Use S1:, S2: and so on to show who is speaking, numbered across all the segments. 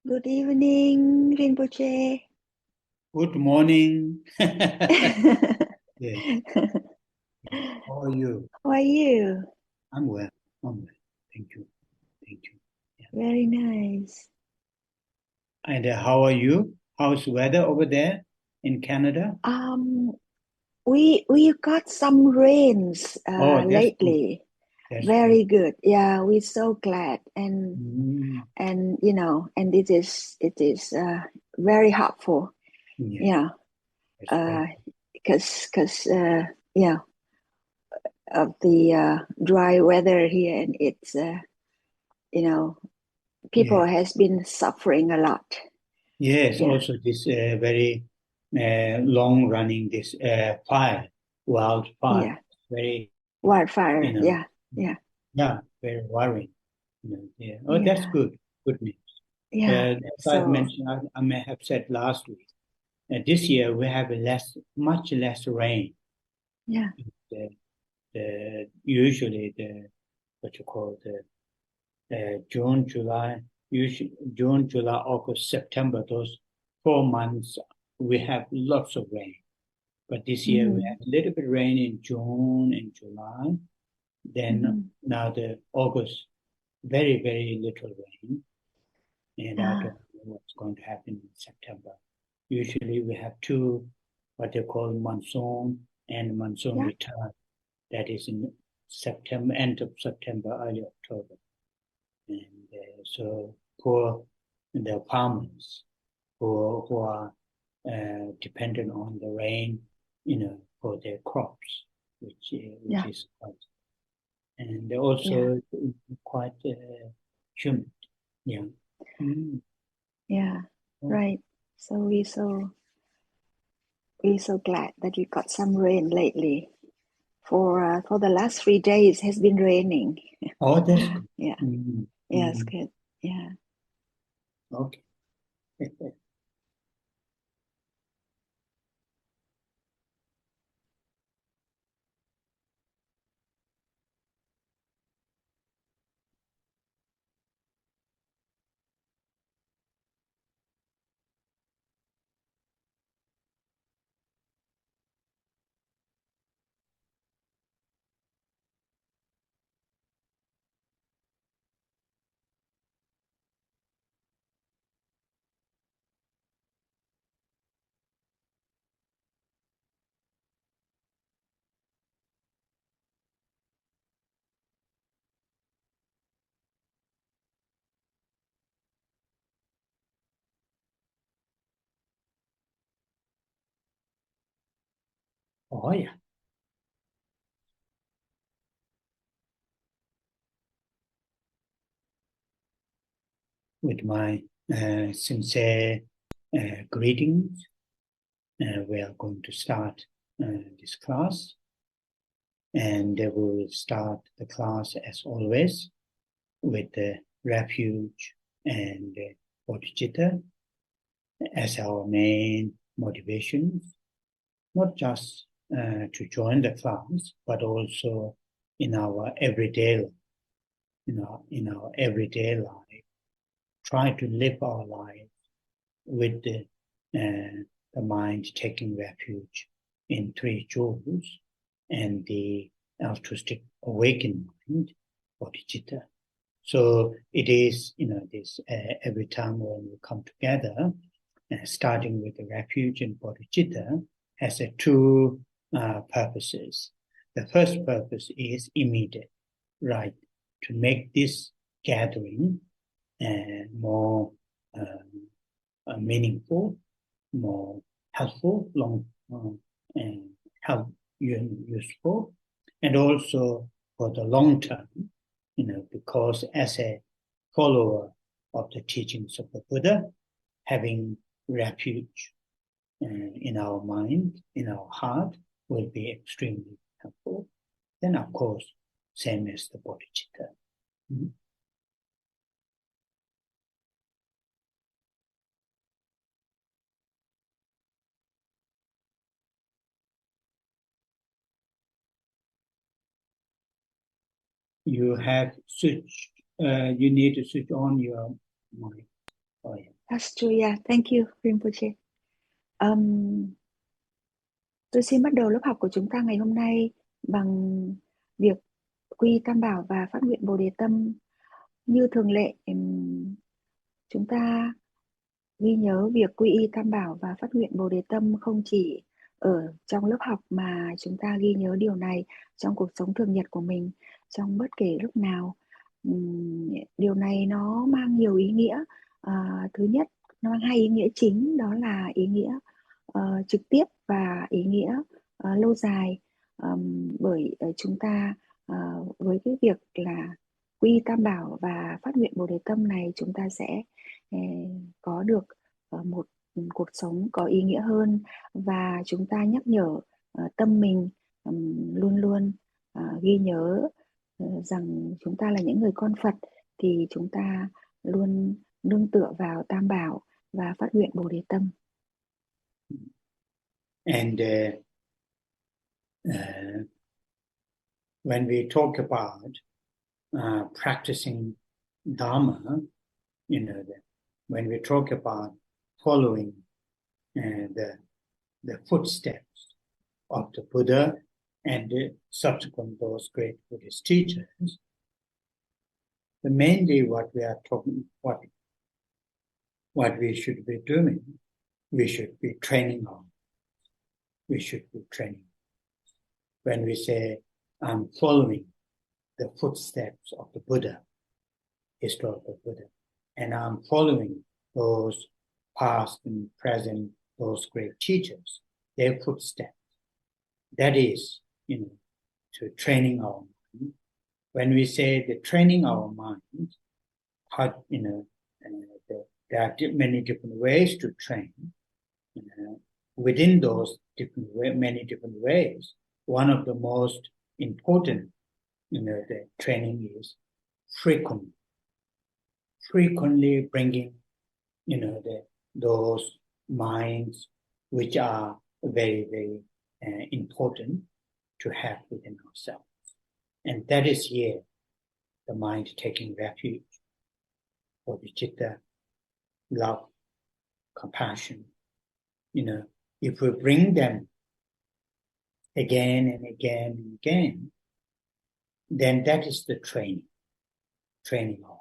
S1: Good evening, Rinpoche.
S2: Good morning. Yes. How are you?
S1: How are you?
S2: I'm well. I'm well. Thank you. Thank you. Yeah.
S1: Very nice.
S2: And how are you? How's the weather over there in Canada?
S1: Um, we got some rains
S2: Oh, that's good.
S1: lately.
S2: That's good.
S1: Very good. Yeah, we're so glad, and
S2: Mm,
S1: and and it is very helpful.
S2: yeah,
S1: Yeah,
S2: that's
S1: uh,
S2: great.
S1: because yeah of the dry weather here, and it's you know people
S2: Yeah.
S1: has been suffering a lot.
S2: Yes,
S1: Yeah,
S2: also this very long running this fire, wildfire.
S1: yeah.
S2: Very, you
S1: Wildfire.
S2: know,
S1: Yeah, yeah,
S2: yeah, very worrying. Yeah. Oh, that's
S1: yeah,
S2: good. Good news.
S1: yeah.
S2: As I've
S1: So
S2: mentioned, I may have said last week, this year we have much less rain.
S1: yeah,
S2: Usually what you call June, July, usually June, July, August, September, those 4 months we have lots of rain. But this year we
S1: mm,
S2: have a little bit rain in June and July. Then
S1: mm,
S2: now the August, very, very little rain. And I
S1: yeah,
S2: don't know what's going to happen in September. Usually we have two, what they call monsoon and monsoon
S1: yeah,
S2: return. That is in September, end of September, early October. And so for the farmers who are dependent on the rain, for their crops, which
S1: yeah,
S2: is quite, and
S1: yeah,
S2: also quite humid. Yeah. Mm.
S1: yeah.
S2: Okay.
S1: Right. So we so glad that we got some rain lately. For the last 3 days has been raining.
S2: Oh, that's good.
S1: Yeah.
S2: Mm,
S1: Yes.
S2: mm,
S1: Good. Yeah.
S2: okay. Oh, yeah. With my sincere greetings, we are going to start this class, and we will start the class as always with the refuge and bodhicitta as our main motivations, not just to join the class, but also in our everyday life, in our everyday life, try to live our life with the mind taking refuge in three jewels and the altruistic awakened mind, bodhicitta. So it is, this every time when we come together, starting with the refuge and bodhicitta, has two purposes. The first purpose is immediate, right? To make this gathering more meaningful, more helpful, and help useful, and also for the long term, because as a follower of the teachings of the Buddha, having refuge in our mind, in our heart, will be extremely helpful. Then, of course, same as the bodhicitta. Mm-hmm. You have switch. You need to switch on your mic. Oh, yeah.
S1: That's true, yeah. Thank you, Rinpoche. Tôi xin bắt đầu lớp học của chúng ta ngày hôm nay bằng việc quy y Tam Bảo và phát nguyện Bồ Đề Tâm. Như thường lệ, chúng ta ghi nhớ việc quy y Tam Bảo và phát nguyện Bồ Đề Tâm không chỉ ở trong lớp học mà chúng ta ghi nhớ điều này trong cuộc sống thường nhật của mình trong bất kể lúc nào. Điều này nó mang nhiều ý nghĩa. Thứ nhất, nó mang hai ý nghĩa chính, đó là ý nghĩa trực tiếp và ý nghĩa lâu dài. Bởi chúng ta với cái việc là quy y Tam Bảo và phát nguyện Bồ Đề Tâm này, chúng ta sẽ có được một cuộc sống có ý nghĩa hơn, và chúng ta nhắc nhở tâm mình luôn luôn ghi nhớ rằng chúng ta là những người con Phật, thì chúng ta luôn nương tựa vào Tam Bảo và phát nguyện Bồ Đề Tâm.
S2: And when we talk about practicing Dharma, when we talk about following the footsteps of the Buddha and the subsequent those great Buddhist teachers, mainly what we are talking, what we should be doing, we should be training on. We should be training. When we say, I'm following the footsteps of the Buddha, historical Buddha, and I'm following those past and present, those great teachers, their footsteps. That is, to training our mind. When we say the training our mind, there are many different ways to train. Within those many different ways, one of the most important, the training is frequently bringing, those minds which are very, very important to have within ourselves. And that is here, the mind taking refuge, bodhicitta, love, compassion. If we bring them again and again and again, then that is the training of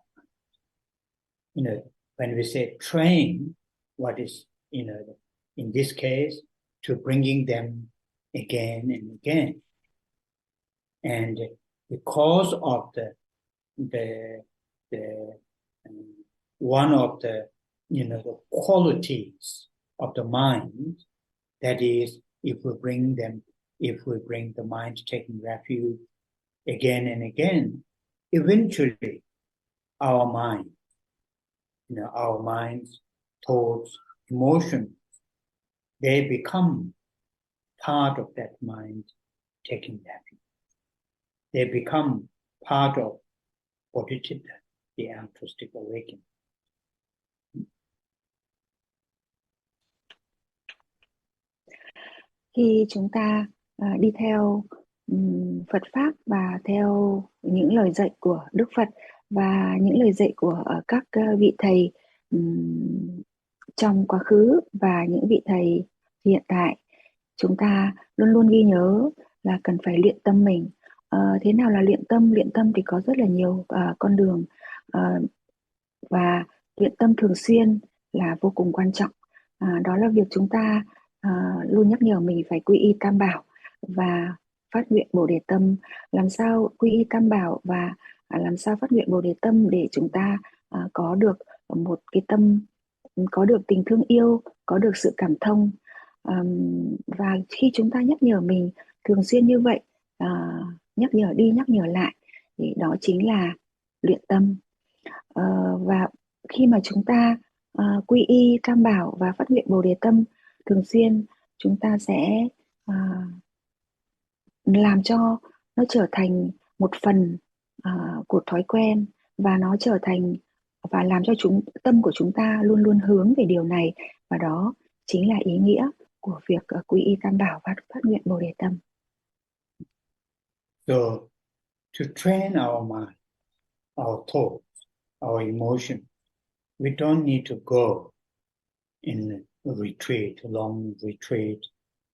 S2: mind. When we say train, what is, in this case, to bringing them again and again. And because of the one of the, the qualities of the mind, that is, if we bring the mind taking refuge again and again, eventually our minds, thoughts, emotions, they become part of that mind taking refuge. They become part of bodhicitta, the altruistic awakening.
S1: Khi chúng ta đi theo Phật Pháp và theo những lời dạy của Đức Phật và những lời dạy của các vị thầy trong quá khứ và những vị thầy hiện tại, chúng ta luôn luôn ghi nhớ là cần phải luyện tâm mình. Thế nào là luyện tâm? Luyện tâm thì có rất là nhiều con đường, và luyện tâm thường xuyên là vô cùng quan trọng. Đó là việc chúng ta luôn nhắc nhở mình phải quy y Tam Bảo và phát nguyện Bồ Đề Tâm. Làm sao quy y Tam Bảo và làm sao phát nguyện Bồ Đề Tâm để chúng ta có được một cái tâm, có được tình thương yêu, có được sự cảm thông. Và khi chúng ta nhắc nhở mình thường xuyên như vậy, nhắc nhở đi nhắc nhở lại, thì đó chính là luyện tâm. Và khi mà chúng ta quy y Tam Bảo và phát nguyện Bồ Đề Tâm thường xuyên, chúng ta sẽ làm cho nó trở thành một phần của thói quen, và nó trở thành và làm cho tâm của chúng ta luôn luôn hướng về điều này, và đó chính là ý nghĩa của việc quy y Tam Bảo và phát nguyện Bồ Đề Tâm.
S2: So, to train our mind, our thoughts, our emotions, we don't need to go in a retreat, a long retreat,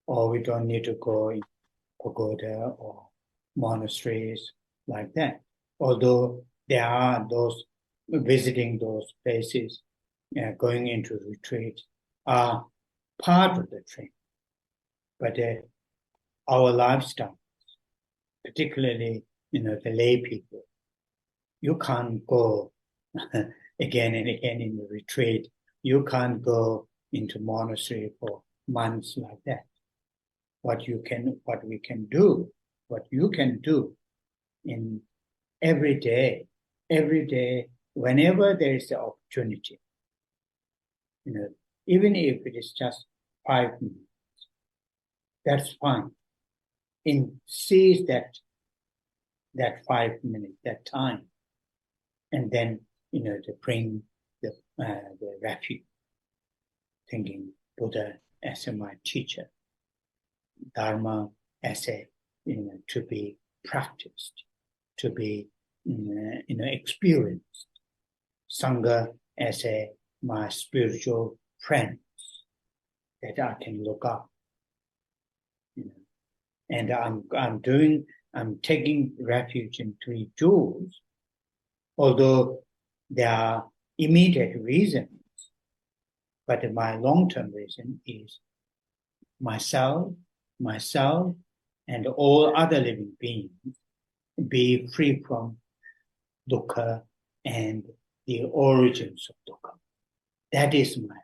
S2: or we don't need to go in pagoda or monasteries like that. Although there are those visiting those places, going into retreat are part of the training. But our lifestyle, particularly, the lay people, you can't go again and again in the retreat. You can't go into monastery for months like that. What you can do in every day, whenever there is the opportunity, even if it is just 5 minutes, that's fine. Seize that 5 minutes, that time, and then to bring the refuge, thinking Buddha as my teacher, Dharma as to be practiced, to be experienced, Sangha as my spiritual friends that I can look up, and I'm taking refuge in three jewels, although there are immediate reasons, but my long-term reason is myself, and all other living beings be free from dukkha and the origins of dukkha. That is my.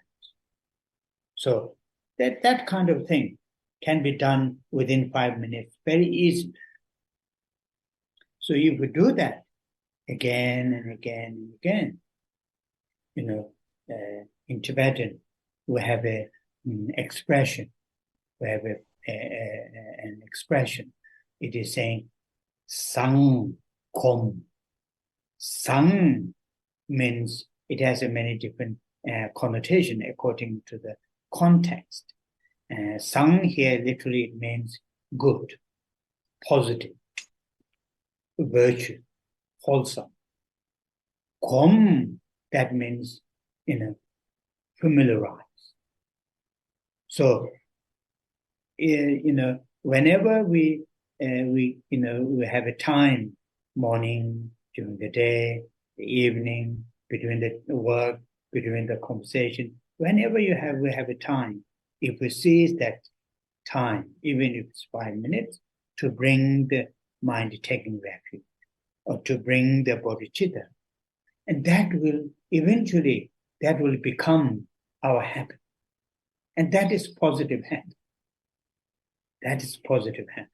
S2: So that kind of thing can be done within 5 minutes very easily. So if we do that again and again and again, in Tibetan, we have an expression. We have an expression. It is saying, sang kom. Sang means it has a many different connotation according to the context. Sang here literally means good, positive, virtue, wholesome. Kom, that means, familiarize. So, whenever we have a time, morning, during the day, the evening, between the work, between the conversation, whenever we have a time, if we seize that time, even if it's 5 minutes, to bring the mind taking refuge, or to bring the bodhicitta, and that will eventually become our habit, and that is positive habit. That is positive habit.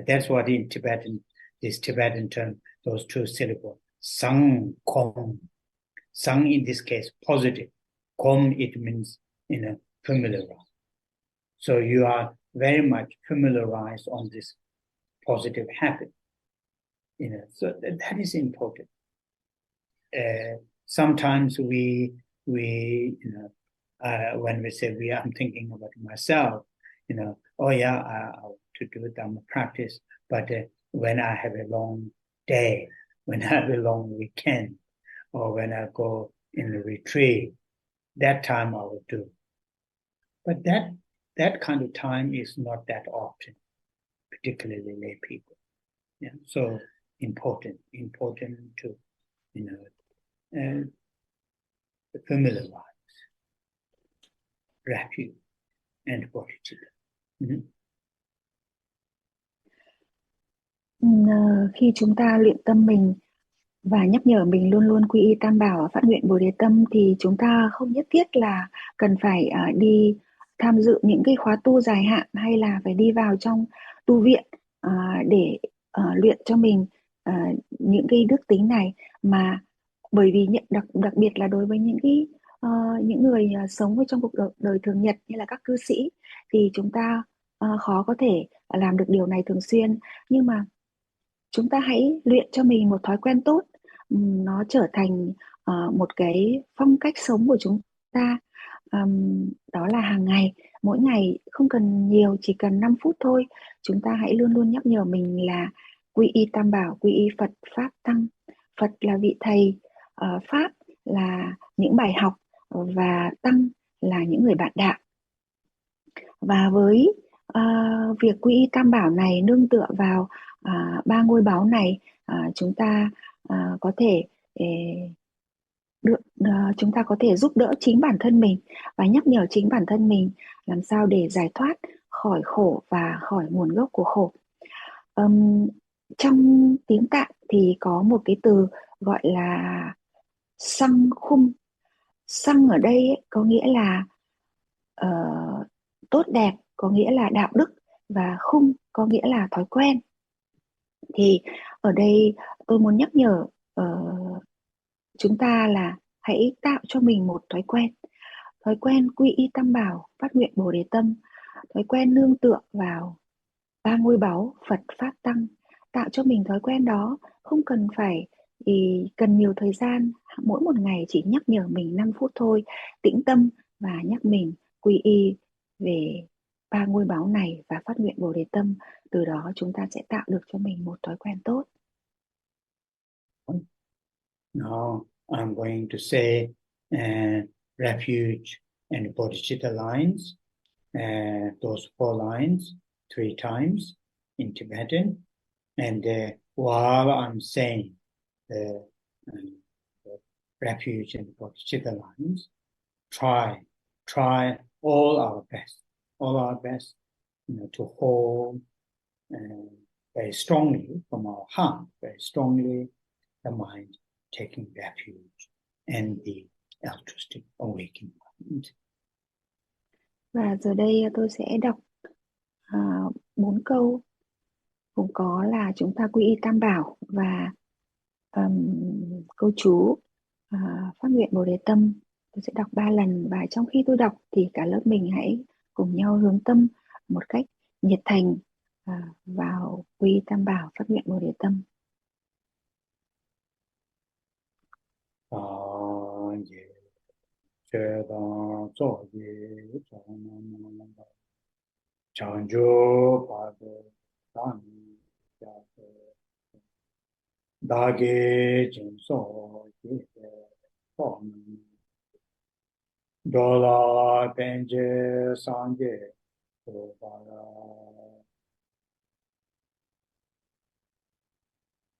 S2: That's what in Tibetan, this Tibetan term, those two syllables, sang, kom. Sang in this case, positive. Kom, it means, familiarized. So you are very much familiarized on this positive habit. So that is important. Sometimes we when we say I'm thinking about myself, oh yeah, I want to do Dhamma practice, but when I have a long day, when I have a long weekend, or when I go in a retreat, that time I will do. But that kind of time is not that often, particularly lay people. Yeah, so important to familiarize refuge and bodhicitta.
S1: Khi chúng ta luyện tâm mình và nhắc nhở mình luôn luôn quy y Tam Bảo và phát nguyện Bồ Đề Tâm, thì chúng ta không nhất thiết là cần phải đi tham dự những cái khóa tu dài hạn, hay là phải đi vào trong tu viện để luyện cho mình những cái đức tính này, mà bởi vì đặc biệt là đối với những người sống ở trong cuộc đời thường nhật như là các cư sĩ, thì chúng ta khó có thể làm được điều này thường xuyên. Nhưng mà chúng ta hãy luyện cho mình một thói quen tốt, nó trở thành một cái phong cách sống của chúng ta. Đó là hàng ngày, mỗi ngày không cần nhiều, chỉ cần 5 phút thôi, chúng ta hãy luôn luôn nhắc nhở mình là quy y Tam Bảo, quy y Phật, Pháp, Tăng. Phật là vị thầy, Pháp là những bài học, và tăng là những người bạn đạo. Và với việc quy y tam bảo này nương tựa vào ba ngôi báu này, chúng ta có thể chúng ta có thể giúp đỡ chính bản thân mình và nhắc nhở chính bản thân mình làm sao để giải thoát khỏi khổ và khỏi nguồn gốc của khổ. Trong tiếng Tạng thì có một cái từ gọi là sang khung. Sang ở đây ấy, có nghĩa là ờ, tốt đẹp, có nghĩa là đạo đức, và khung có nghĩa là thói quen. Thì ở đây tôi muốn nhắc nhở chúng ta là hãy tạo cho mình một thói quen quy y tam bảo, phát nguyện bồ đề tâm, thói quen nương tựa vào ba ngôi báu Phật Pháp Tăng. Tạo cho mình thói quen đó, không cần phải cần nhiều thời gian, mỗi một ngày chỉ nhắc nhở mình 5 phút thôi, tĩnh tâm và nhắc mình quy y về ba ngôi báu này và phát nguyện bồ đề tâm. Từ đó chúng ta sẽ tạo được cho mình một thói quen tốt.
S2: Now I'm going to say refuge and bodhicitta lines, those 4 lines 3 times in Tibetan. And while I'm saying the refuge and bodhicitta lines, try all our best, to hold very strongly from our heart, very strongly the mind taking refuge and the altruistic awakening mind.
S1: Và giờ đây tôi sẽ đọc 4 câu gồm có là chúng ta quy y tam bảo và câu chú phát nguyện bồ đề tâm. Tôi sẽ đọc 3 lần và trong khi tôi đọc thì cả lớp mình hãy cùng nhau hướng tâm một cách nhiệt thành vào quy y tam bảo, phát nguyện bồ đề tâm.
S2: Dage jinso dola penje sanje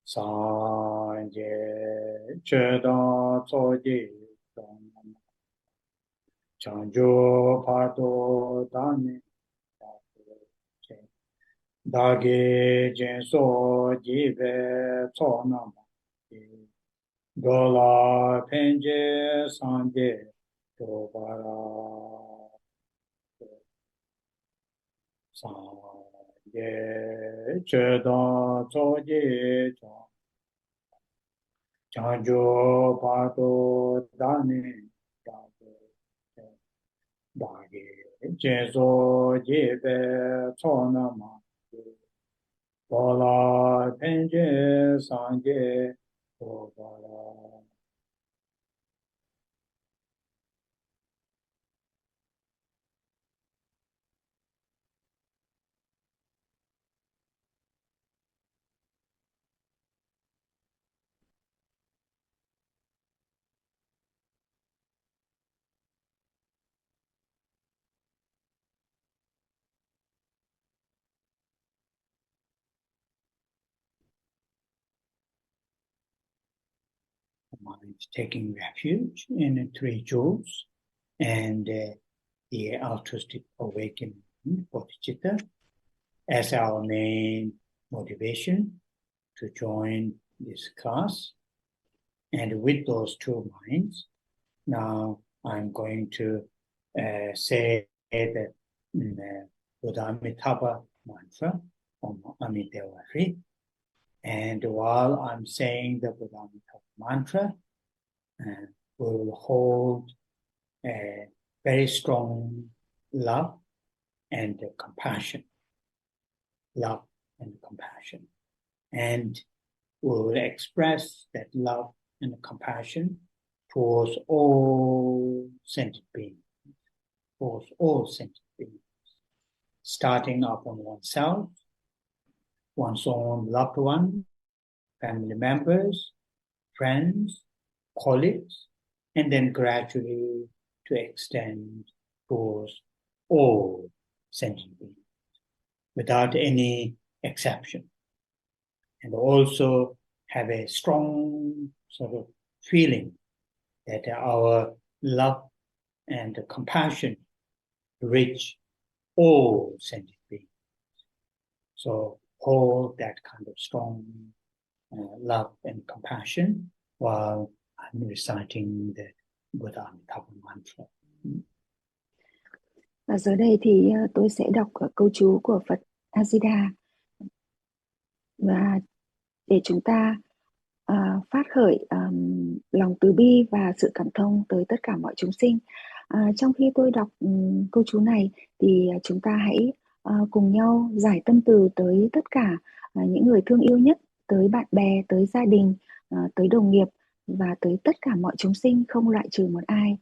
S2: sanje cheda tsoji chanjo pato dani dage jinso jibe tsonam dola penje sanje sanje cheda tsoji chanjo pato dani dage jinso jibe tsonam dola penje sanje mind taking refuge in the 3 jewels and the altruistic awakening bodhicitta as our main motivation to join this class. And with those 2 minds, now I'm going to say the Buddhamitaba mantra from Amitabha. And while I'm saying the Buddhamitaba mantra, we will hold a very strong love and compassion. Love and compassion. And we will express that love and compassion towards all sentient beings, starting upon oneself, one's own loved one, family members, friends, colleagues, and then gradually to extend towards all sentient beings without any exception, and also have a strong sort of feeling that our love and compassion reach all sentient beings. So hold that kind of strong love and compassion while I'm reciting the Buddha Amitabha mantra.
S1: Và giờ đây thì tôi sẽ đọc câu chú của Phật A Di Đà, và để chúng ta phát khởi lòng từ bi và sự cảm thông tới tất cả mọi chúng sinh. Trong khi tôi đọc câu chú này thì chúng ta hãy cùng nhau giải tâm từ tới tất cả những người thương yêu nhất, tới bạn bè, tới gia đình, tới đồng nghiệp và tới tất cả mọi chúng sinh, không loại trừ một ai.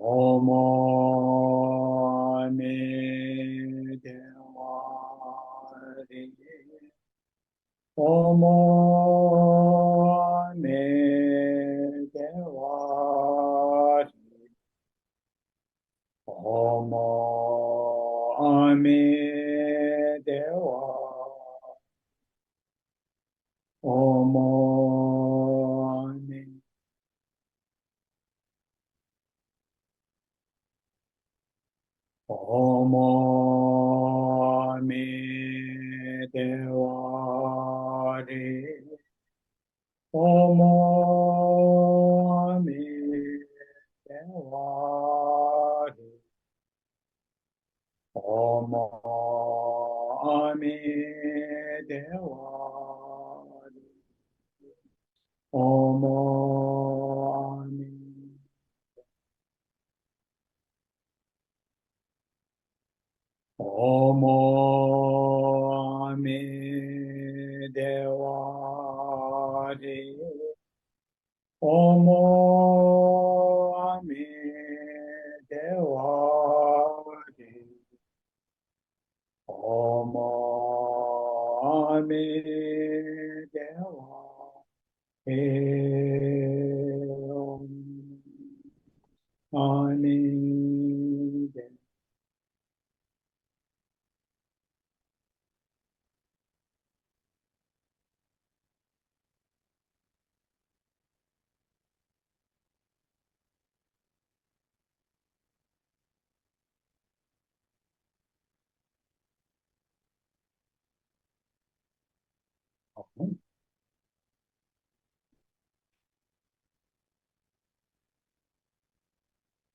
S2: Omo me dewa de. Omo me dewa de. Omo me dewa. Omo me. Omo me dewa de. Omo me dewa de. Omo me dewa de. Omo me. Omo me dewa de. Omo me dewa de. Omo me dewa de. Ame de.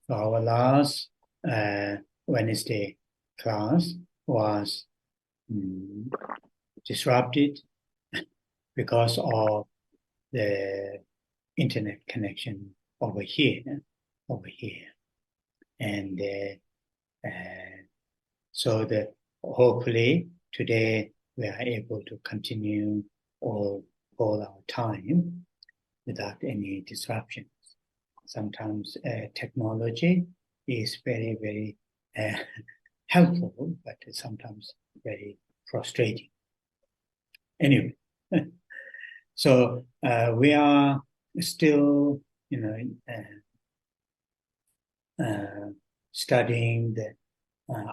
S2: So our last Wednesday class was disrupted because of the internet connection over here, and so that hopefully today we are able to continue all our time without any disruptions. Sometimes technology is very, very helpful, but sometimes very frustrating. Anyway, so we are still, studying the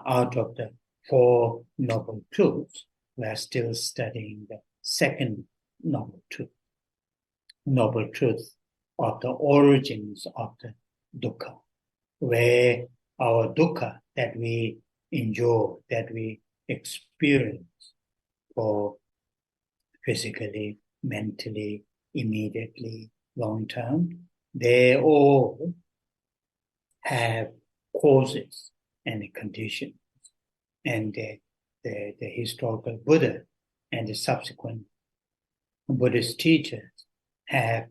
S2: out of the Four Noble Truths. We are still studying the second noble truth of the origins of the dukkha, where our dukkha that we enjoy, that we experience for physically, mentally, immediately, long term, they all have causes and conditions. And the historical Buddha and the subsequent Buddhist teachers have,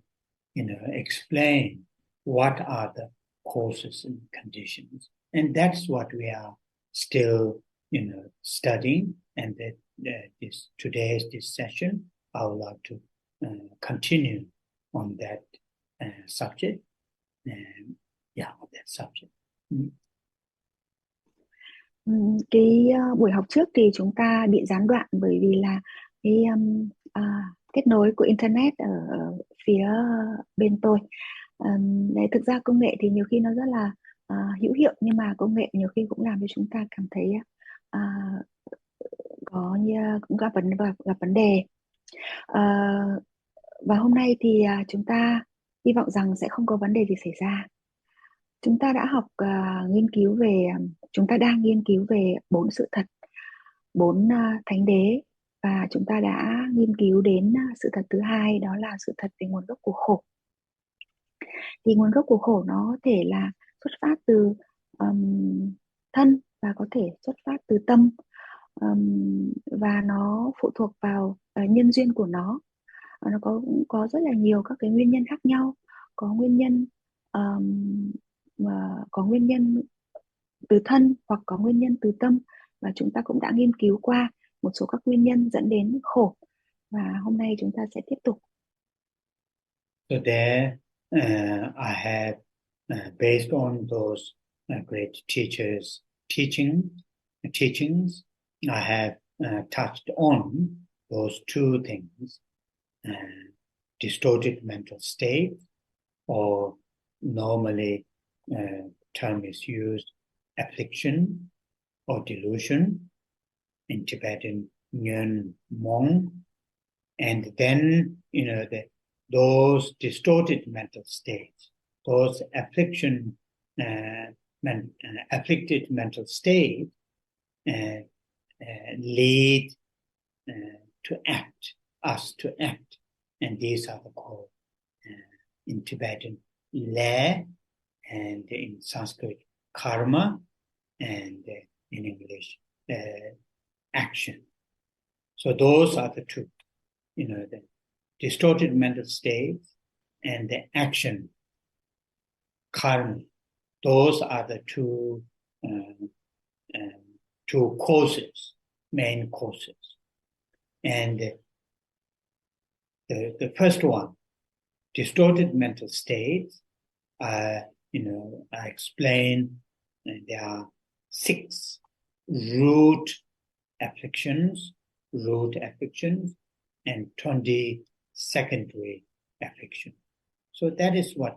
S2: explained what are the causes and conditions. And that's what we are still, studying. And today's this session, I would like to continue on that subject. On that subject.
S1: Cái buổi học trước thì chúng ta bị gián đoạn bởi vì là cái kết nối của internet ở phía bên tôi. Đấy, thực ra công nghệ thì nhiều khi nó rất là hữu hiệu, nhưng mà công nghệ nhiều khi cũng làm cho chúng ta cảm thấy cũng gặp vấn đề. Và hôm nay thì chúng ta hy vọng rằng sẽ không có vấn đề gì xảy ra. Chúng ta đã chúng ta đang nghiên cứu về 4 sự thật, 4 thánh đế, và chúng ta đã nghiên cứu đến sự thật thứ hai, đó là sự thật về nguồn gốc của khổ. Thì nguồn gốc của khổ nó có thể là xuất phát từ thân và có thể xuất phát từ tâm, và nó phụ thuộc vào nhân duyên của nó. Nó có rất là nhiều các cái nguyên nhân khác nhau, có nguyên nhân từ thân hoặc có nguyên nhân từ tâm, và chúng ta cũng đã nghiên cứu qua một số các nguyên nhân dẫn đến khổ, và hôm nay chúng ta sẽ tiếp tục.
S2: So there I have based on those great teachers' teachings, I have touched on those two things, distorted mental state, or normally term is used affliction or delusion, in Tibetan THIийнMong, and then those distorted mental states, those afflicted mental states lead to act, us to act, and these are called in Tibetan law, and in Sanskrit karma, and in English action. So those are the two, the distorted mental states and the action karma. Those are the two causes, main causes. And the first one, distorted mental states, I explain there are 6 root afflictions, and 20 secondary afflictions. So that is what,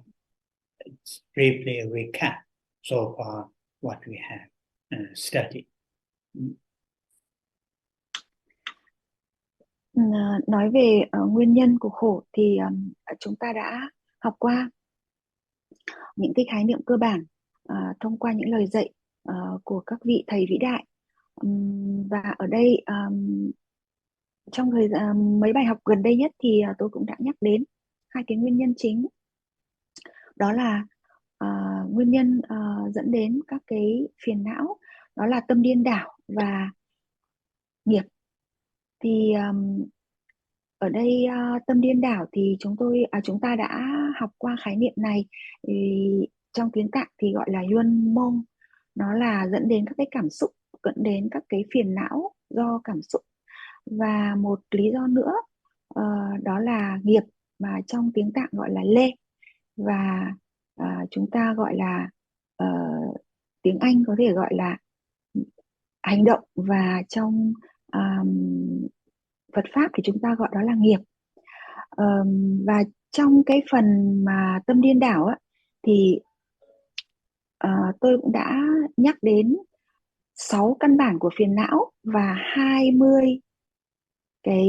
S2: briefly recap so far what we have studied.
S1: Nói về nguyên nhân của khổ thì chúng ta đã học qua những cái khái niệm cơ bản thông qua những lời dạy của các vị thầy vĩ đại. Và ở đây trong mấy bài học gần đây nhất thì tôi cũng đã nhắc đến 2 cái nguyên nhân chính. Đó là nguyên nhân dẫn đến các cái phiền não, đó là tâm điên đảo và nghiệp. Thì ở đây tâm điên đảo thì chúng ta đã học qua khái niệm này. Trong tiếng Tạng thì gọi là THIийнMong. Nó là dẫn đến các cái cảm xúc, dẫn đến các cái phiền não do cảm xúc. Và một lý do nữa đó là nghiệp, mà trong tiếng Tạng gọi là lê, và chúng ta gọi là tiếng Anh có thể gọi là hành động, và trong Phật pháp thì chúng ta gọi đó là nghiệp. Và trong cái phần mà tâm điên đảo á, thì tôi cũng đã nhắc đến 6 căn bản của phiền não và 20 cái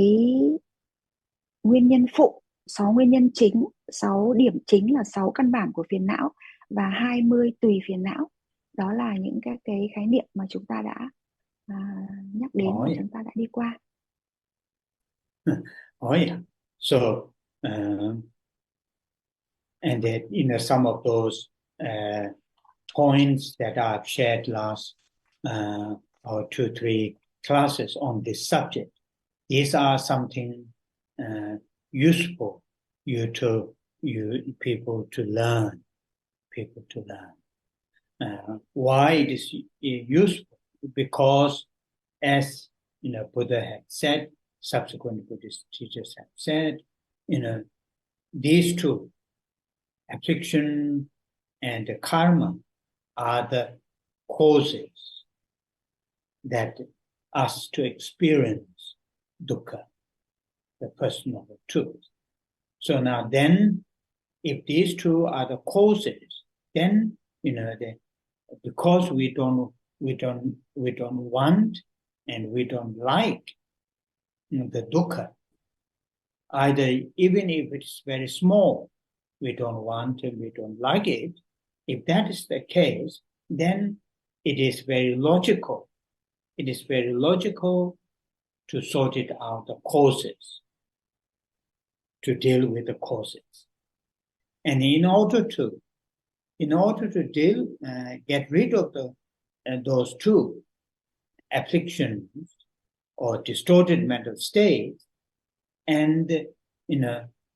S1: nguyên nhân phụ, 6 nguyên nhân chính, 6 điểm chính là 6 căn bản của phiền não và 20 tùy phiền não. Đó là những các cái khái niệm mà chúng ta đã nhắc đến và chúng ta đã đi qua.
S2: Oh yeah. So, and that some of those points that I've shared last or 2-3 classes on this subject, these are something useful people to learn. Why it is useful? Because, as Buddha had said, subsequent Buddhist teachers have said, these two, affliction and the karma, are the causes that us to experience dukkha, the personal truth. So now then, if these two are the causes, then because we don't want and we don't like the dukkha, either even if it's very small, we don't want and we don't like it. If that is the case, then it is very logical. It is very logical to sort it out, the causes, to deal with the causes. And in order to get rid of those two afflictions or distorted mental states and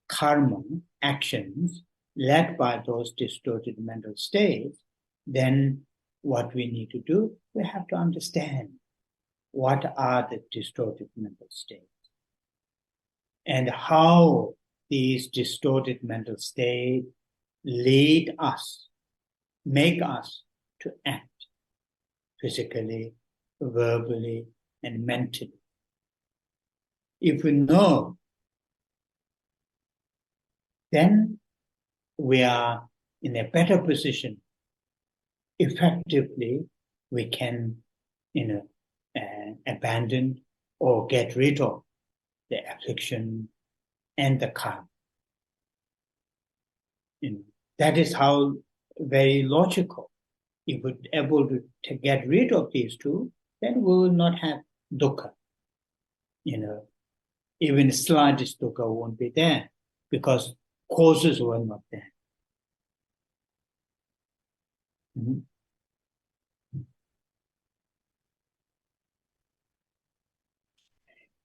S2: karma actions led by those distorted mental states, then what we need to do, we have to understand what are the distorted mental states and how these distorted mental states lead us make us to act physically, verbally, and mentally. If we know, then we are in a better position. Effectively, we can, abandon or get rid of the affliction and the karma. That is how very logical. If we're able to get rid of these two, then we will not have dukkha. Even the slightest dukkha won't be there because causes were not there. Mm-hmm.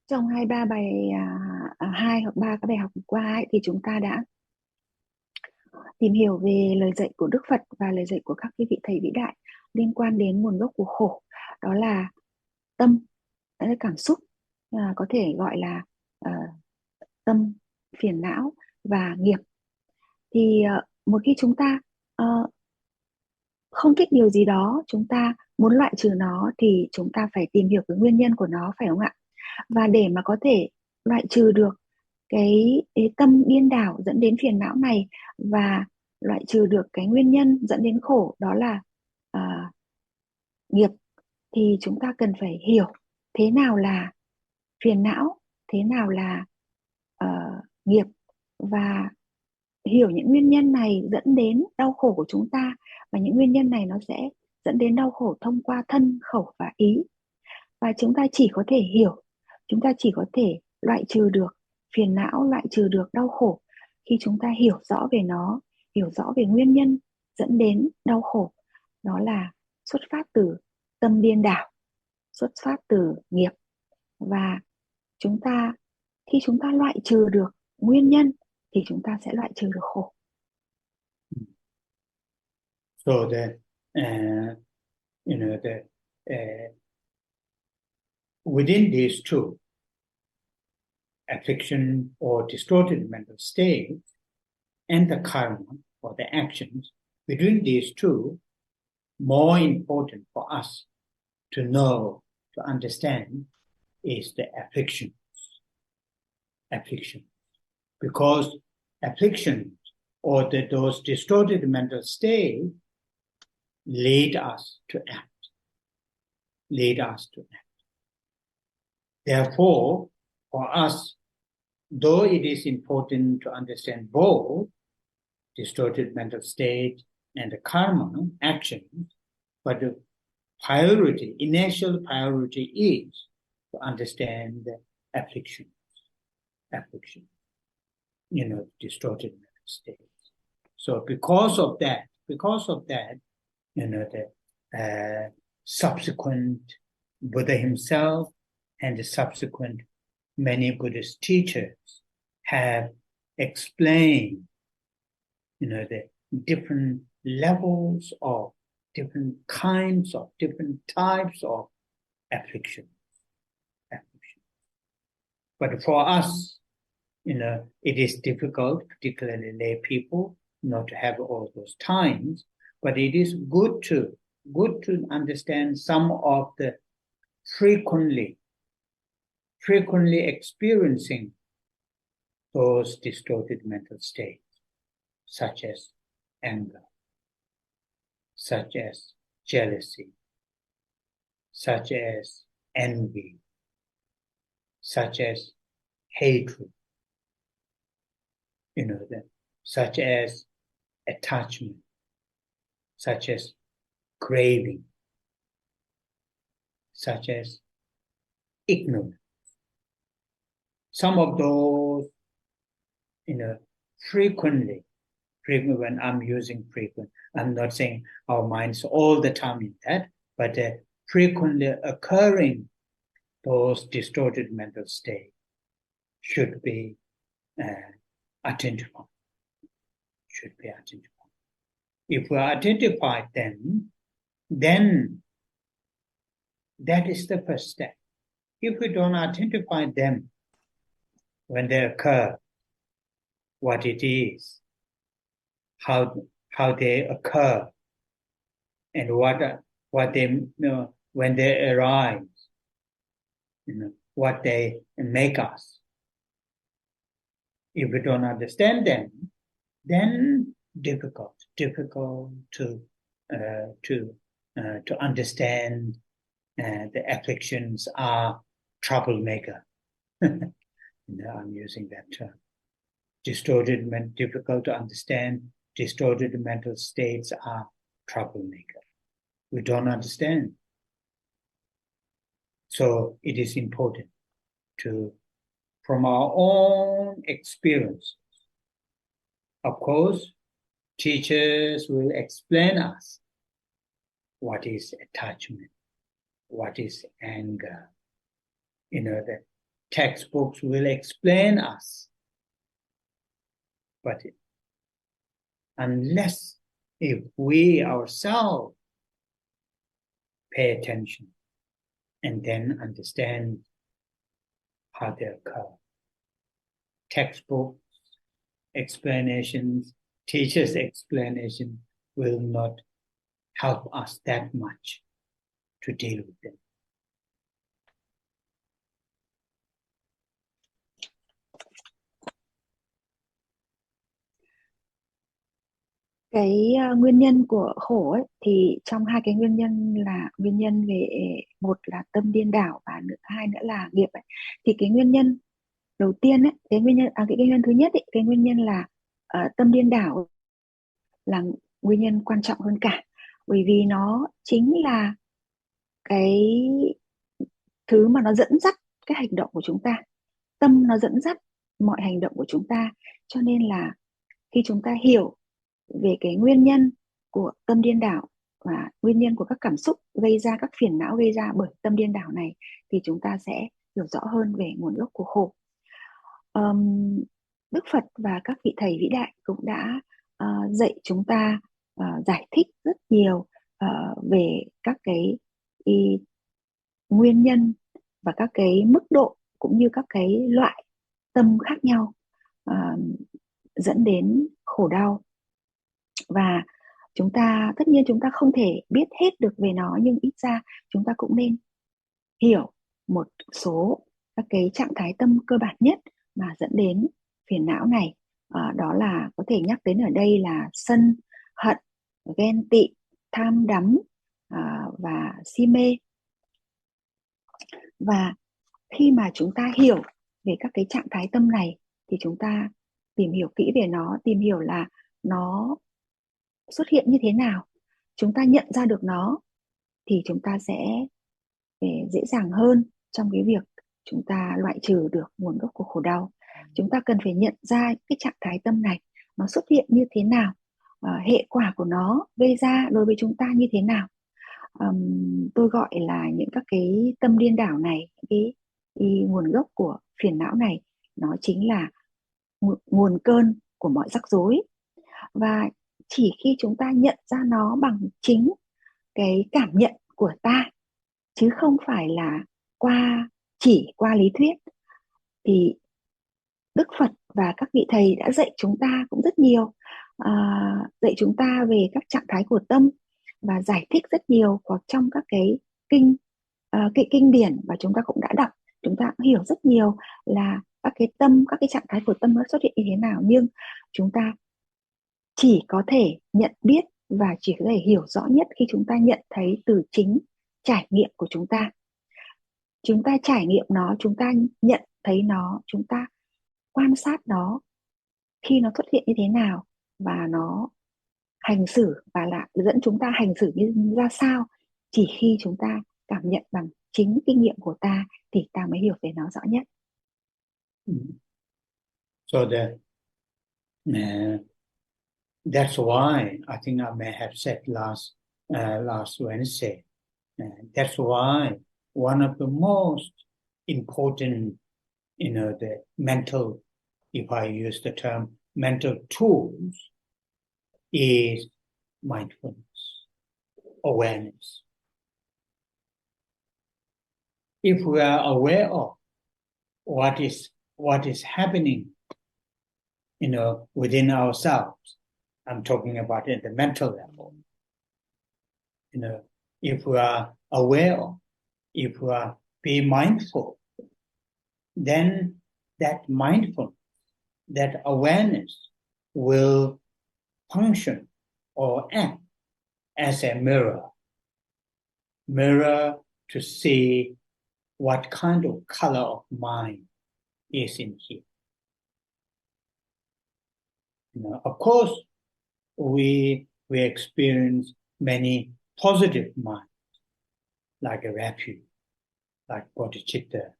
S1: Trong hai ba bài hai hoặc ba cái bài học vừa qua ấy, thì chúng ta đã tìm hiểu về lời dạy của Đức Phật và lời dạy của các cái vị thầy vĩ đại liên quan đến nguồn gốc của khổ, đó là tâm, đó là cảm xúc, có thể gọi là tâm, phiền não và nghiệp. Thì một khi chúng ta không thích điều gì đó, chúng ta muốn loại trừ nó thì chúng ta phải tìm hiểu cái nguyên nhân của nó, phải không ạ? Và để mà có thể loại trừ được cái tâm điên đảo dẫn đến phiền não này và loại trừ được cái nguyên nhân dẫn đến khổ, đó là nghiệp, thì chúng ta cần phải hiểu thế nào là phiền não, thế nào là nghiệp, và hiểu những nguyên nhân này dẫn đến đau khổ của chúng ta, và những nguyên nhân này nó sẽ dẫn đến đau khổ thông qua thân, khẩu và ý. Và chúng ta chỉ có thể hiểu, chúng ta chỉ có thể loại trừ được phiền não, loại trừ được đau khổ khi chúng ta hiểu rõ về nó, hiểu rõ về nguyên nhân dẫn đến đau khổ. Đó là xuất phát từ tâm điên đảo, xuất phát từ nghiệp. Và khi chúng ta loại trừ được nguyên nhân thì chúng ta sẽ loại trừ được khổ.
S2: So that within these two, affliction or distorted mental state and the karma or the actions, between these two, more important for us to know, to understand, is the affliction. Because affliction or those distorted mental states lead us to act. Therefore, for us, though it is important to understand both distorted mental state and the karma actions, but the initial priority is to understand the affliction, distorted mental state. So because of that, the subsequent Buddha himself and the subsequent many Buddhist teachers have explained, the different levels of different kinds of different types of affliction. But for us, it is difficult, particularly lay people, not to have all those times. But it is good to understand some of the frequently experiencing those distorted mental states, such as anger, such as jealousy, such as envy, such as hatred, such as attachment, such as craving, such as ignorance. Some of those, frequently, when I'm using frequent, I'm not saying our minds all the time in that, but frequently occurring those distorted mental states should be identified. If we identify them, then that is the first step. If we don't identify them when they occur, what it is, how they occur, and what they when they arise, what they make us. If we don't understand them, then difficult to understand. The afflictions are troublemaker. I'm using that term. Difficult to understand. Distorted mental states are troublemaker. We don't understand. So it is important to, from our own experience, of course, teachers will explain us what is attachment, what is anger. The textbooks will explain us. But unless if we ourselves pay attention and then understand how they occur, textbooks, explanations, teachers' explanation will not help us that much to deal with them.
S1: Cái nguyên nhân của khổ ấy, thì trong hai cái nguyên nhân là nguyên nhân về, một là tâm điên đảo và hai nữa là nghiệp ấy. Thì cái nguyên nhân đầu tiên ấy, cái nguyên nhân thứ nhất ấy, cái nguyên nhân là tâm điên đảo là nguyên nhân quan trọng hơn cả, bởi vì nó chính là cái thứ mà nó dẫn dắt cái hành động của chúng ta. Tâm nó dẫn dắt mọi hành động của chúng ta, cho nên là khi chúng ta hiểu về cái nguyên nhân của tâm điên đảo và nguyên nhân của các cảm xúc gây ra, các phiền não gây ra bởi tâm điên đảo này, thì chúng ta sẽ hiểu rõ hơn về nguồn gốc của khổ. Đức Phật và các vị thầy vĩ đại cũng đã dạy chúng ta giải thích rất nhiều về các cái nguyên nhân và các cái mức độ cũng như các cái loại tâm khác nhau dẫn đến khổ đau. Và tất nhiên chúng ta không thể biết hết được về nó, nhưng ít ra chúng ta cũng nên hiểu một số các cái trạng thái tâm cơ bản nhất mà dẫn đến phiền não này. Đó là có thể nhắc đến ở đây là sân, hận, ghen tị, tham đắm và si mê. Và khi mà chúng ta hiểu về các cái trạng thái tâm này thì chúng ta tìm hiểu kỹ về nó, tìm hiểu là nó xuất hiện như thế nào, chúng ta nhận ra được nó, thì chúng ta sẽ dễ dàng hơn trong cái việc chúng ta loại trừ được nguồn gốc của khổ đau. Chúng ta cần phải nhận ra cái trạng thái tâm này nó xuất hiện như thế nào, hệ quả của nó gây ra đối với chúng ta như thế nào. Tôi gọi là những các cái tâm điên đảo này, cái nguồn gốc của phiền não này, nó chính là nguồn cơn của mọi rắc rối. Và chỉ khi chúng ta nhận ra nó bằng chính cái cảm nhận của ta, chứ không phải là chỉ qua lý thuyết, thì Đức Phật và các vị thầy đã dạy chúng ta cũng rất nhiều, dạy chúng ta về các trạng thái của tâm và giải thích rất nhiều vào trong các cái kinh điển, và chúng ta cũng đã đọc, chúng ta cũng hiểu rất nhiều là các cái trạng thái của tâm nó xuất hiện như thế nào. Nhưng chúng ta chỉ có thể nhận biết và chỉ có thể hiểu rõ nhất khi chúng ta nhận thấy từ chính trải nghiệm của chúng ta. Chúng ta trải nghiệm nó, chúng ta nhận thấy nó, chúng ta quan sát nó khi nó xuất hiện như thế nào, và nó hành xử và là dẫn chúng ta hành xử như ra sao. Chỉ khi chúng ta cảm nhận bằng chính kinh nghiệm của ta thì ta mới hiểu về nó rõ nhất.
S2: So that's why I think I may have said last Wednesday. That's why one of the most important, the mental, if I use the term mental tools, is mindfulness, awareness. If we are aware of what is happening, within ourselves, I'm talking about at the mental level, if we are aware of, if we are be mindful, then that mindfulness, that awareness will function or act as a mirror to see what kind of color of mind is in here. Of course, we experience many positive minds, like a refuge, like bodhicitta,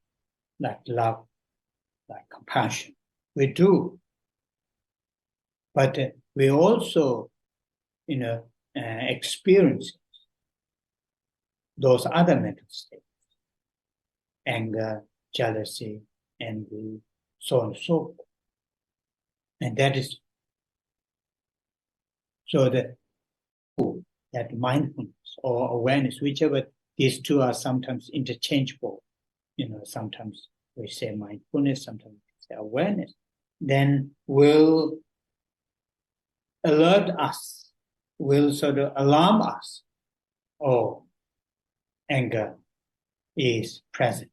S2: like love, like compassion. We do. But we also, experience those other mental states, anger, jealousy, envy, so on and so forth. And that is so that mindfulness or awareness, whichever, these two are sometimes interchangeable. Sometimes we say mindfulness, sometimes we say awareness, then will alert us, will sort of alarm us. Oh, anger is present,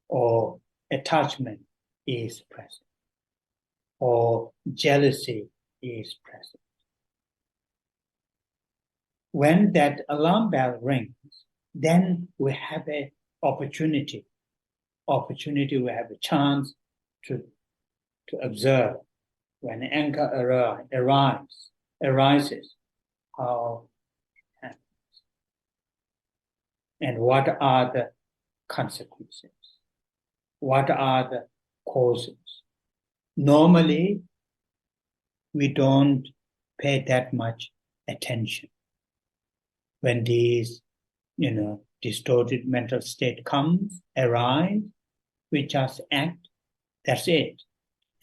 S2: or attachment is present, or jealousy is present. When that alarm bell rings, then we have an opportunity, we have a chance to observe when anger arises, how it happens, and what are the consequences, what are the causes. Normally, we don't pay that much attention. When these, distorted mental state arise, we just act, that's it.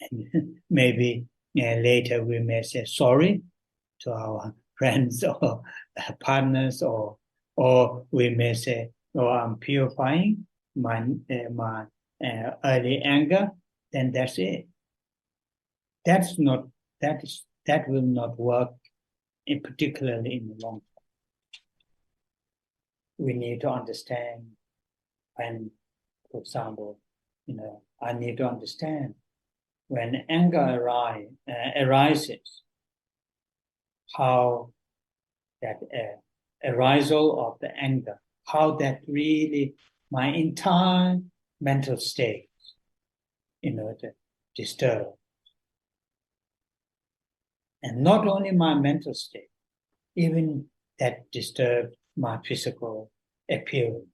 S2: And maybe later we may say sorry to our friends or partners, or we may say, oh, I'm purifying my early anger, then that's it. That will not work, particularly in the long term. We need to understand when, for example, I need to understand when anger arises, how that arisal of the anger, how that really my entire mental state, disturbed. And not only my mental state, even that disturbed my physical appearance.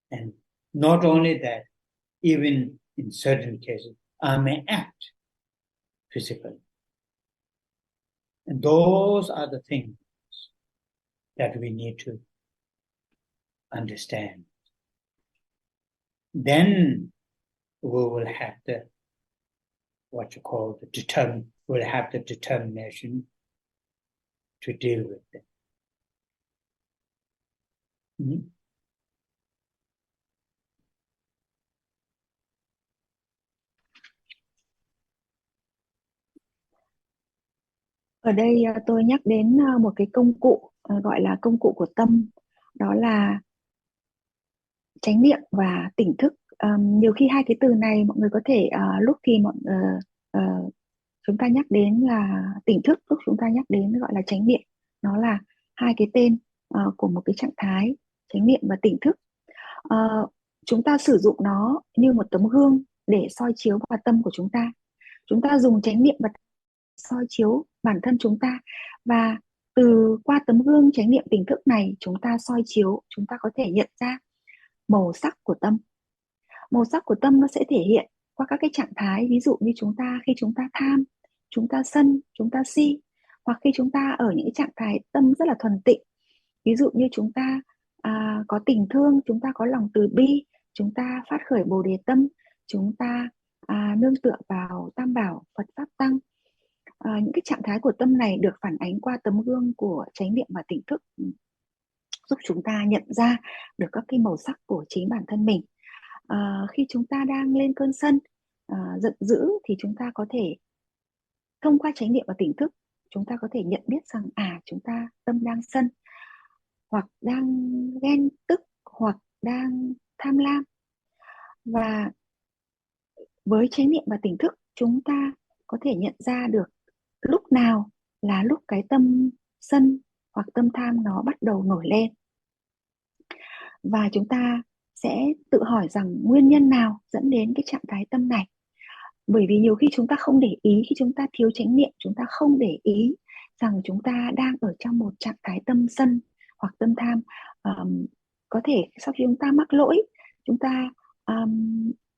S2: And not only that, even in certain cases, I may act physically. And those are the things that we need to understand. Then we will have we'll have the determination to deal with it. Mm-hmm.
S1: Ở đây tôi nhắc đến một cái công cụ gọi là công cụ của tâm, đó là chánh niệm và tỉnh thức. Nhiều khi hai cái từ này mọi người có thể lúc thì chúng ta nhắc đến là tỉnh thức, lúc chúng ta nhắc đến gọi là chánh niệm. Nó là hai cái tên của một cái trạng thái, chánh niệm và tỉnh thức. Chúng ta sử dụng nó như một tấm gương để soi chiếu vào tâm của chúng ta. Chúng ta dùng chánh niệm và soi chiếu bản thân chúng ta, và qua tấm gương chánh niệm tỉnh thức này chúng ta soi chiếu, chúng ta có thể nhận ra màu sắc của tâm. Màu sắc của tâm nó sẽ thể hiện qua các cái trạng thái, ví dụ như khi chúng ta tham, chúng ta sân, chúng ta si, hoặc khi chúng ta ở những cái trạng thái tâm rất là thuần tịnh, ví dụ như chúng ta có tình thương, chúng ta có lòng từ bi, chúng ta phát khởi bồ đề tâm, chúng ta nương tựa vào tam bảo Phật pháp tăng. Những cái trạng thái của tâm này được phản ánh qua tấm gương của chánh niệm và tỉnh thức, giúp chúng ta nhận ra được các cái màu sắc của chính bản thân mình. Khi chúng ta đang lên cơn sân, giận dữ, thì chúng ta có thể thông qua chánh niệm và tỉnh thức chúng ta có thể nhận biết rằng chúng ta tâm đang sân, hoặc đang ghen tức, hoặc đang tham lam. Và với chánh niệm và tỉnh thức, chúng ta có thể nhận ra được lúc nào là lúc cái tâm sân hoặc tâm tham nó bắt đầu nổi lên. Và chúng ta sẽ tự hỏi rằng nguyên nhân nào dẫn đến cái trạng thái tâm này. Bởi vì nhiều khi chúng ta không để ý, khi chúng ta thiếu chánh niệm, chúng ta không để ý rằng chúng ta đang ở trong một trạng thái tâm sân hoặc tâm tham. Có thể sau khi chúng ta mắc lỗi, chúng ta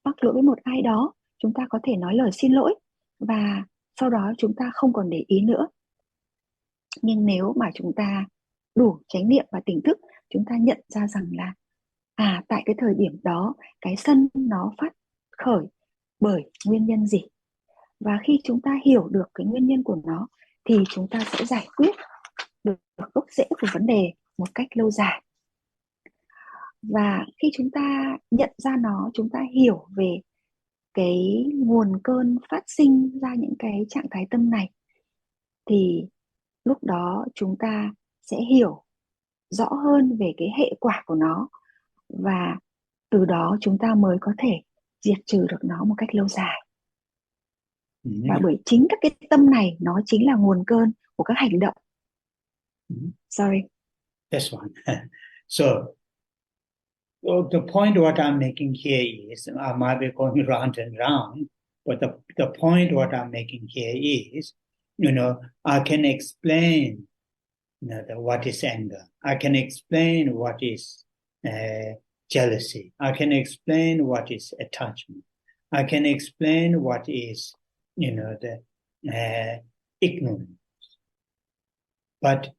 S1: mắc lỗi với một ai đó, chúng ta có thể nói lời xin lỗi và sau đó chúng ta không còn để ý nữa. Nhưng nếu mà chúng ta đủ chánh niệm và tỉnh thức, chúng ta nhận ra rằng là tại cái thời điểm đó cái sân nó phát khởi bởi nguyên nhân gì. Và khi chúng ta hiểu được cái nguyên nhân của nó thì chúng ta sẽ giải quyết được gốc rễ của vấn đề một cách lâu dài. Và khi chúng ta nhận ra nó, chúng ta hiểu về cái nguồn cơn phát sinh ra những cái trạng thái tâm này, thì lúc đó chúng ta sẽ hiểu rõ hơn về cái hệ quả của nó, và từ đó chúng ta mới có thể diệt trừ được nó một cách lâu dài. Và bởi chính các cái tâm này nó chính là nguồn cơn của các hành động. Sorry.
S2: That's one. So, well, the point what I'm making here is, I might be going round and round, but the point what I'm making here is, I can explain, what is anger. I can explain what is jealousy. I can explain what is attachment. I can explain what is, the ignorance. But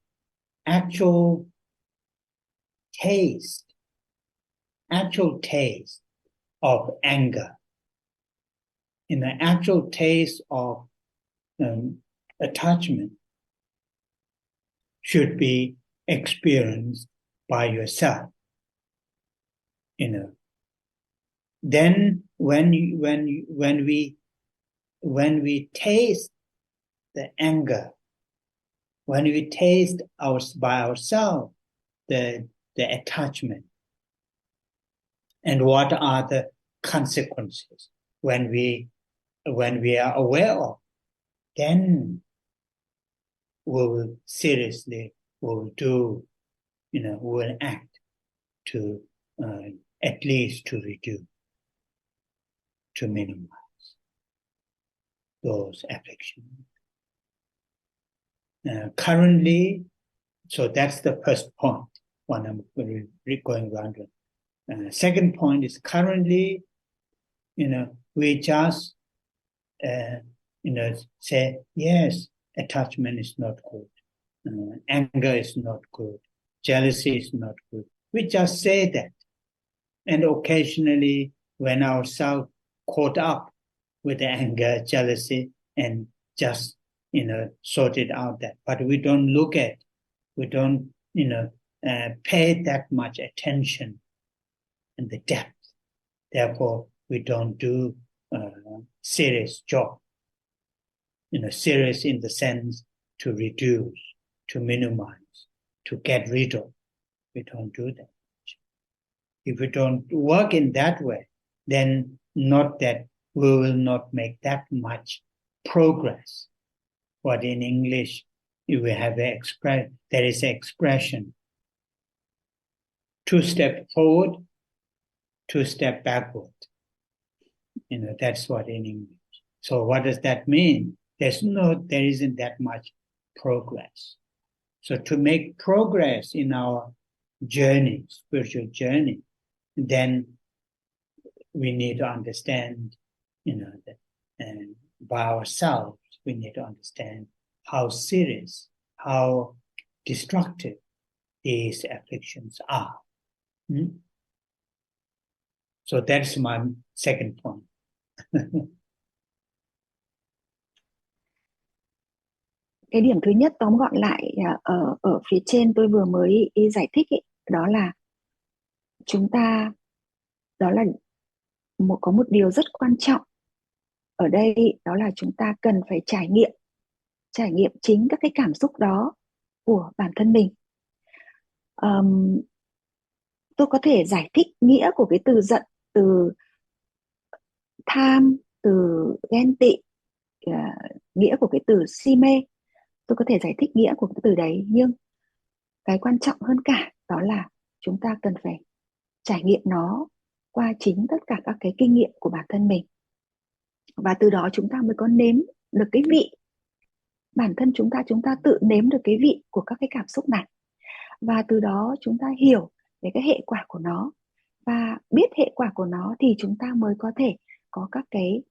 S2: actual taste of anger, actual taste of attachment should be experienced by yourself. Then when we taste the anger, when we taste by ourselves the attachment, and what are the consequences when we are aware of, then we will act to at least to reduce, to minimize those afflictions. Currently, so that's the first point, when I'm going around. Second point is currently, we just, say, yes, attachment is not good. Anger is not good. Jealousy is not good. We just say that. And occasionally, when ourselves caught up with the anger, jealousy, and just, sort it out that. But we don't look at, we don't, pay that much attention in the depth. Therefore, we don't do serious job. Serious in the sense to reduce, to minimize, to get rid of. We don't do that. If we don't work in that way, then not that we will not make that much progress. What in English, we have there is an expression: 2 steps forward, 2 steps backward. That's what in English. So what does that mean? There isn't that much progress. So to make progress in our journey, spiritual journey, then we need to understand, that, and by ourselves, we need to understand how serious, how destructive these afflictions are. So that's my second point.
S1: Cái điểm thứ nhất tóm gọn lại ở phía trên tôi vừa mới giải thích ấy, đó là chúng ta, đó là có một điều rất quan trọng ở đây, đó là chúng ta cần phải trải nghiệm trải nghiệm chính các cái cảm xúc đó của bản thân mình. Tôi có thể giải thích nghĩa của cái từ giận, từ tham, từ ghen tị, nghĩa của cái từ si mê. Tôi có thể giải thích nghĩa của cái từ đấy, nhưng cái quan trọng hơn cả đó là chúng ta cần phải trải nghiệm nó qua chính tất cả các cái kinh nghiệm của bản thân mình, và từ đó chúng ta mới có nếm được cái vị. Bản thân chúng ta tự nếm được cái vị của các cái cảm xúc này, và từ đó chúng ta hiểu về cái hệ quả của nó, và biết hệ quả của nó thì chúng ta mới có thể có các cái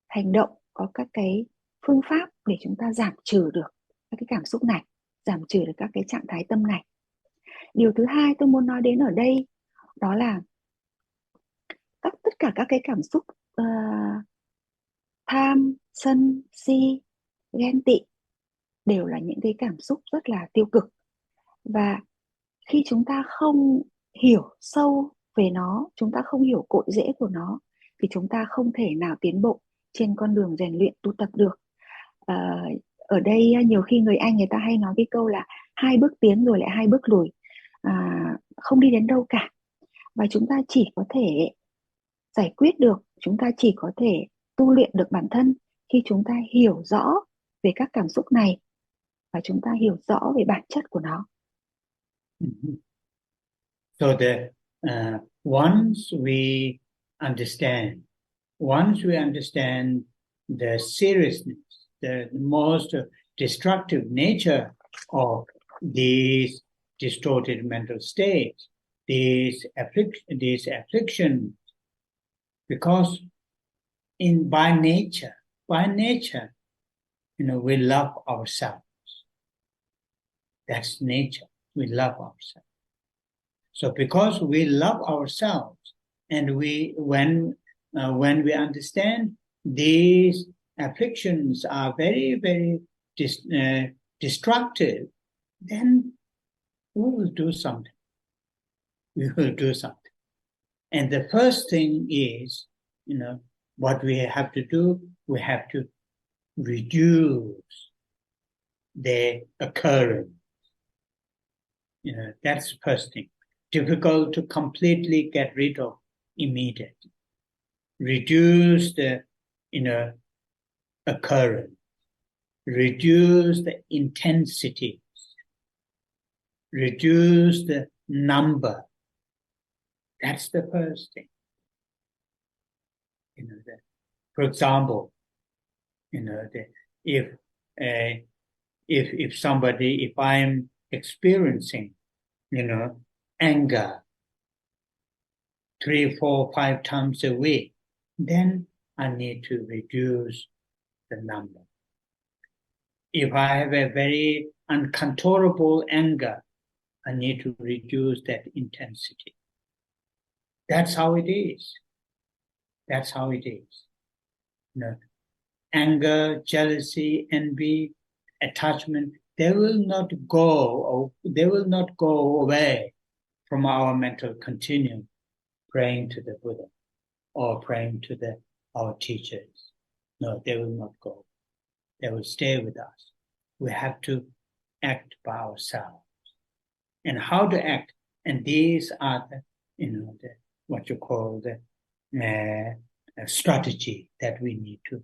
S1: hành động, có các cái phương pháp để chúng ta giảm trừ được các cái cảm xúc này, giảm trừ được các cái trạng thái tâm này. Điều thứ hai tôi muốn nói đến ở đây đó là tất cả các cái cảm xúc tham, sân, si, ghen tị đều là những cái cảm xúc rất là tiêu cực, và khi chúng ta không hiểu sâu về nó, chúng ta không hiểu cội rễ của nó, thì chúng ta không thể nào tiến bộ trên con đường rèn luyện tu tập được. Ở đây nhiều khi người Anh người ta hay nói cái câu là 2 bước tiến rồi lại 2 bước lùi, không đi đến đâu cả. Và chúng ta chỉ có thể giải quyết được, chúng ta chỉ có thể tu luyện được bản thân khi chúng ta hiểu rõ về các cảm xúc này và chúng ta hiểu rõ về bản chất của nó.
S2: So once we understand the seriousness, the most destructive nature of these distorted mental states, these afflictions, because by nature, we love ourselves. That's nature. We love ourselves. So because we love ourselves, and when we understand these afflictions are very, very destructive, then we will do something. We will do something. And the first thing is, what we have to do, we have to reduce their occurrence. That's the first thing. Difficult to completely get rid of immediately. Reduce the occurrence. Reduce the intensity. Reduce the number. That's the first thing. For example, if I'm experiencing, anger 3, 4, 5 times a week, then I need to reduce the number. If I have a very uncontrollable anger, I need to reduce that intensity. That's how it is. That's how it is. Anger, jealousy, envy, attachment, they will not go away from our mental continuum praying to the Buddha or praying to our teachers. No, they will not go. They will stay with us. We have to act by ourselves. And how to act? And these are what you call the strategy that we need to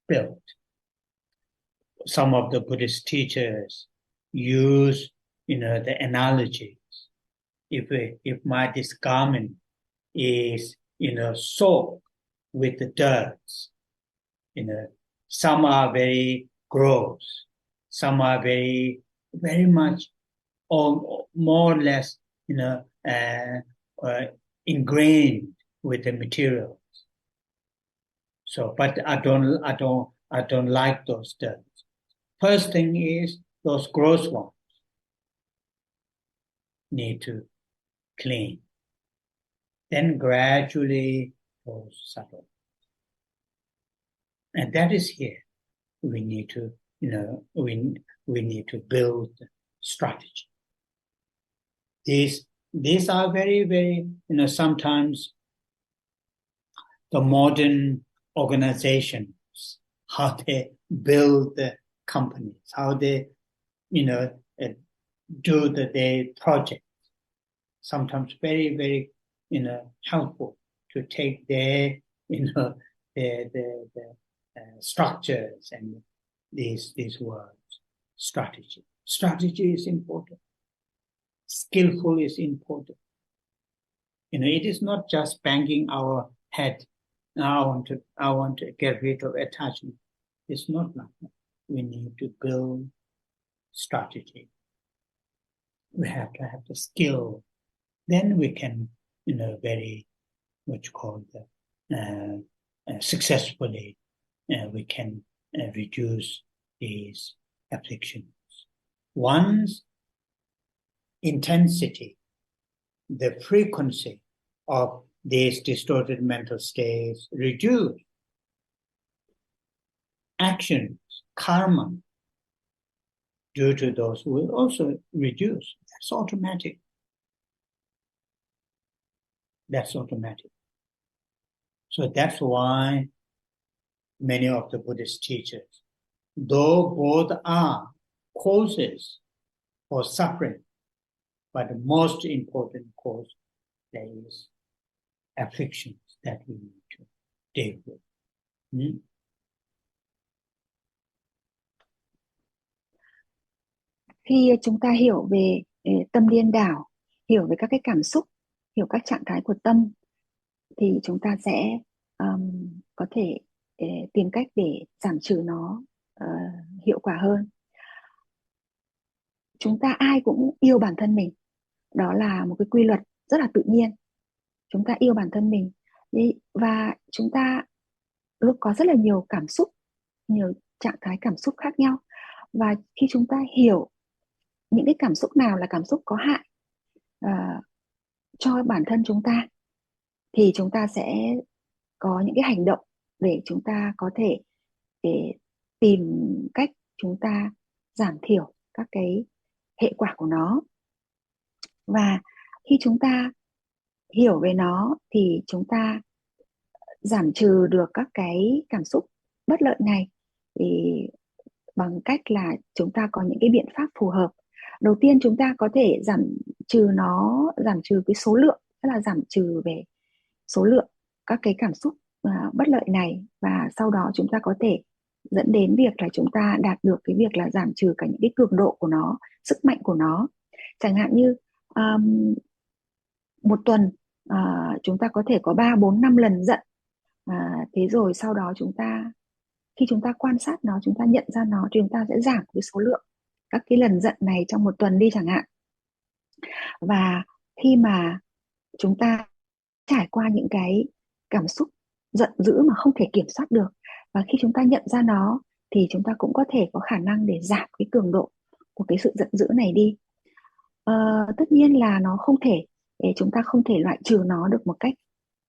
S2: build. Some of the Buddhist teachers use, the analogies. If my this garment is, soaked with the dirt, some are very gross, some are very, very much, or more or less, ingrained with the materials. So, but I don't like those dirt. First thing is those gross ones need to clean. Then gradually those subtle. And that is here. We need to, we need to build strategy. These are very, very, sometimes the modern organizations, how they build the companies, how they, uh, do their project. Sometimes very, very, helpful to take their, the structures and these words. Strategy is important. Skillful is important. It is not just banging our head. Now I want to get rid of attachment. It's not like that. We need to build strategy. We have to have the skill. Then we can, very much called successfully, we can reduce these afflictions. Once intensity, the frequency of these distorted mental states reduce, actions, karma, due to those will also reduce. That's automatic. That's automatic. So that's why many of the Buddhist teachers, though both are causes for suffering, but the most important cause there is afflictions that we need to deal with.
S1: Khi chúng ta hiểu về tâm điên đảo, hiểu về các cái cảm xúc, hiểu các trạng thái của tâm, thì chúng ta sẽ có thể tìm cách để giảm trừ nó hiệu quả hơn. Chúng ta ai cũng yêu bản thân mình. Đó là một cái quy luật rất là tự nhiên. Chúng ta yêu bản thân mình. Và chúng ta lúc có rất là nhiều cảm xúc, nhiều trạng thái cảm xúc khác nhau. Và khi chúng ta hiểu những cái cảm xúc nào là cảm xúc có hại cho bản thân chúng ta, thì chúng ta sẽ có những cái hành động để chúng ta có thể để tìm cách chúng ta giảm thiểu các cái hệ quả của nó. Và khi chúng ta hiểu về nó thì chúng ta giảm trừ được các cái cảm xúc bất lợi này thì bằng cách là chúng ta có những cái biện pháp phù hợp. Đầu tiên chúng ta có thể giảm trừ cái số lượng, tức là giảm trừ về số lượng các cái cảm xúc bất lợi này, và sau đó chúng ta có thể dẫn đến việc là chúng ta đạt được cái việc là giảm trừ cả những cái cường độ của nó, sức mạnh của nó. Chẳng hạn như một tuần chúng ta có thể có 3, 4, 5 lần giận. Thế rồi sau đó khi chúng ta quan sát nó, chúng ta nhận ra nó, thì chúng ta sẽ giảm cái số lượng các cái lần giận này trong một tuần đi chẳng hạn. Và khi mà chúng ta trải qua những cái cảm xúc giận dữ mà không thể kiểm soát được, và khi chúng ta nhận ra nó thì chúng ta cũng có thể có khả năng để giảm cái cường độ của cái sự giận dữ này đi. Tất nhiên là nó không thể, chúng ta không thể loại trừ nó được một cách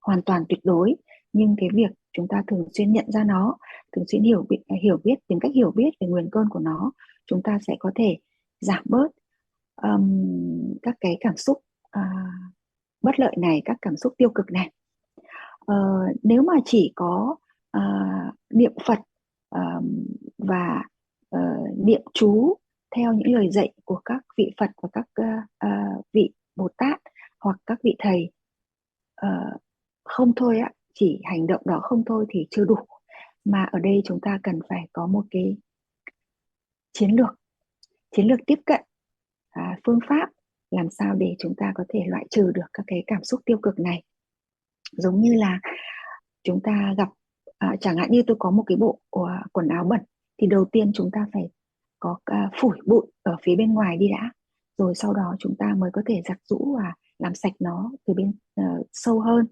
S1: hoàn toàn tuyệt đối, nhưng cái việc chúng ta thường xuyên nhận ra nó, thường xuyên hiểu biết, tìm cách hiểu biết về nguyên cơn của nó, chúng ta sẽ có thể giảm bớt các cái cảm xúc bất lợi này, các cảm xúc tiêu cực này. Nếu mà chỉ có niệm Phật và niệm chú theo những lời dạy của các vị Phật và các vị Bồ Tát hoặc các vị thầy không thôi ạ, chỉ hành động đó không thôi thì chưa đủ, mà ở đây chúng ta cần phải có một cái chiến lược tiếp cận, phương pháp làm sao để chúng ta có thể loại trừ được các cái cảm xúc tiêu cực này. Giống như là chúng ta gặp chẳng hạn như tôi có một cái bộ quần áo bẩn, thì đầu tiên chúng ta phải có phủi bụi ở phía bên ngoài đi đã, rồi sau đó chúng ta mới có thể giặt giũ và làm sạch nó từ bên sâu hơn.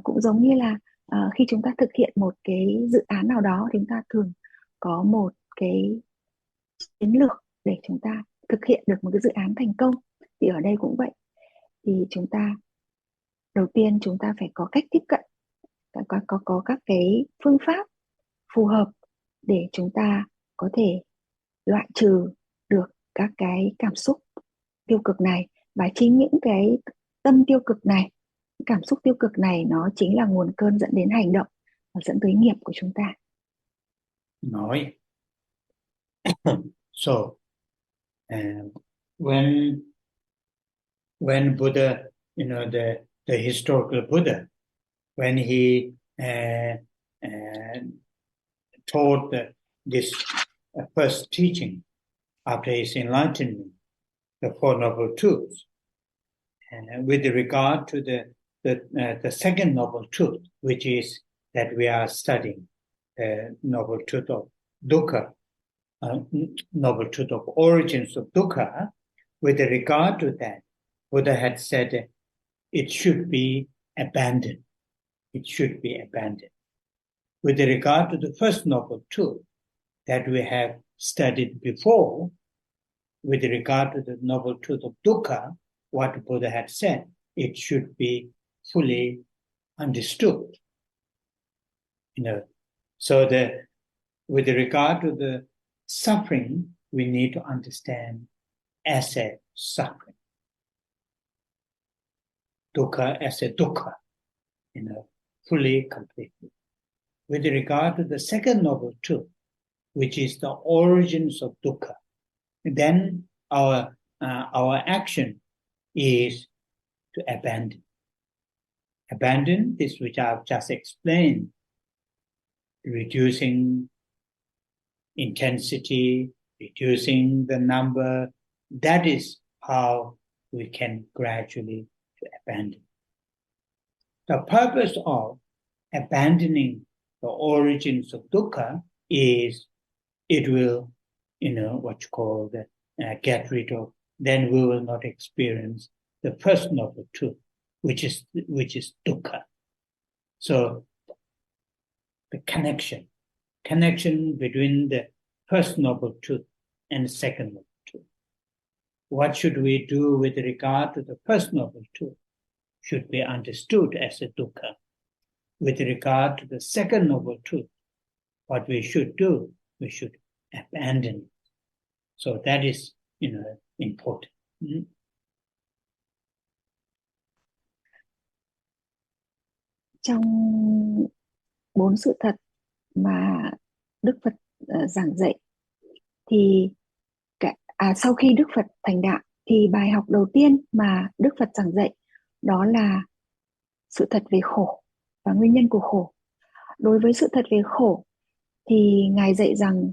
S1: Cũng giống như là khi chúng ta thực hiện một cái dự án nào đó thì chúng ta thường có một cái chiến lược để chúng ta thực hiện được một cái dự án thành công. Thì ở đây cũng vậy, thì đầu tiên chúng ta phải có cách tiếp cận, có các cái phương pháp phù hợp để chúng ta có thể loại trừ được các cái cảm xúc tiêu cực này. Và chính những cái tâm tiêu cực này, cảm xúc tiêu cực này, nó chính là nguồn cơn dẫn đến hành động và dẫn tới nghiệp của chúng ta.
S2: Nói So, when Buddha, the historical Buddha, when he taught this first teaching after his enlightenment, the Four Noble Truths, and with regard to the second Noble Truth, which is that we are studying the Noble Truth of Dukkha, Noble Truth of origins of Dukkha, with regard to that, Buddha had said it should be abandoned. It should be abandoned. With regard to the first Noble Truth that we have studied before, with regard to the Noble Truth of Dukkha, what Buddha had said, it should be fully understood. So with regard to the suffering, we need to understand as a suffering. Dukkha as a dukkha, fully, completely. With regard to the second Noble Truth, which is the origins of dukkha, then our action is to abandon. Abandon this which I've just explained, reducing intensity, reducing the number. That is how we can gradually abandon. The purpose of abandoning the origins of dukkha is it will, what you call get rid of, then we will not experience the first Noble Truth, which is dukkha. So the connection between the first Noble Truth and the second Noble Truth. What should we do with regard to the first Noble Truth? Should be understood as a dukkha. With regard to the second Noble Truth, what we should do, we should abandon it. So that is, important.
S1: Trong 4 sự thật mà Đức Phật giảng dạy thì sau khi Đức Phật thành đạo thì bài học đầu tiên mà Đức Phật giảng dạy đó là sự thật về khổ và nguyên nhân của khổ. Đối với sự thật về khổ thì Ngài dạy rằng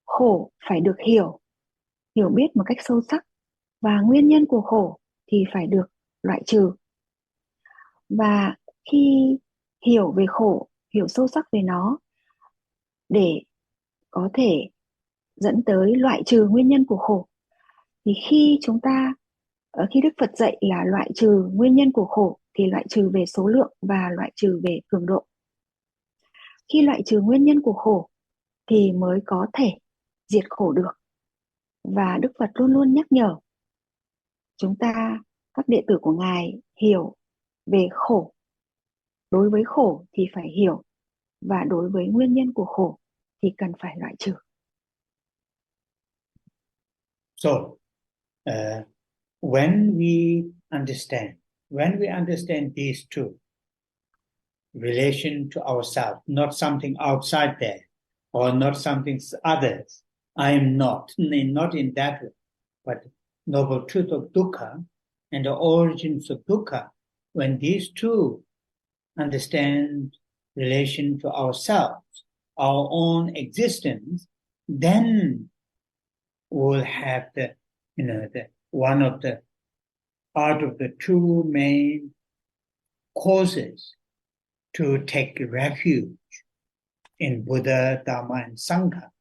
S1: khổ phải được hiểu biết một cách sâu sắc, và nguyên nhân của khổ thì phải được loại trừ. Và khi hiểu về khổ, hiểu sâu sắc về nó để có thể dẫn tới loại trừ nguyên nhân của khổ, thì khi Đức Phật dạy là loại trừ nguyên nhân của khổ thì loại trừ về số lượng và loại trừ về cường độ. Khi loại trừ nguyên nhân của khổ thì mới có thể diệt khổ được. Và Đức Phật luôn luôn nhắc nhở chúng ta, các đệ tử của Ngài, hiểu về khổ. Đối với khổ thì phải hiểu, và đối với nguyên nhân của khổ thì cần phải loại trừ.
S2: So, when we understand these two, relation to ourselves, not something outside there, or not something others. I am not in that way, but Noble Truth of Dukkha and the origins of Dukkha, when these two understand relation to ourselves, our own existence, then we'll have the one of the part of the two main causes to take refuge in Buddha, Dharma, and Sangha.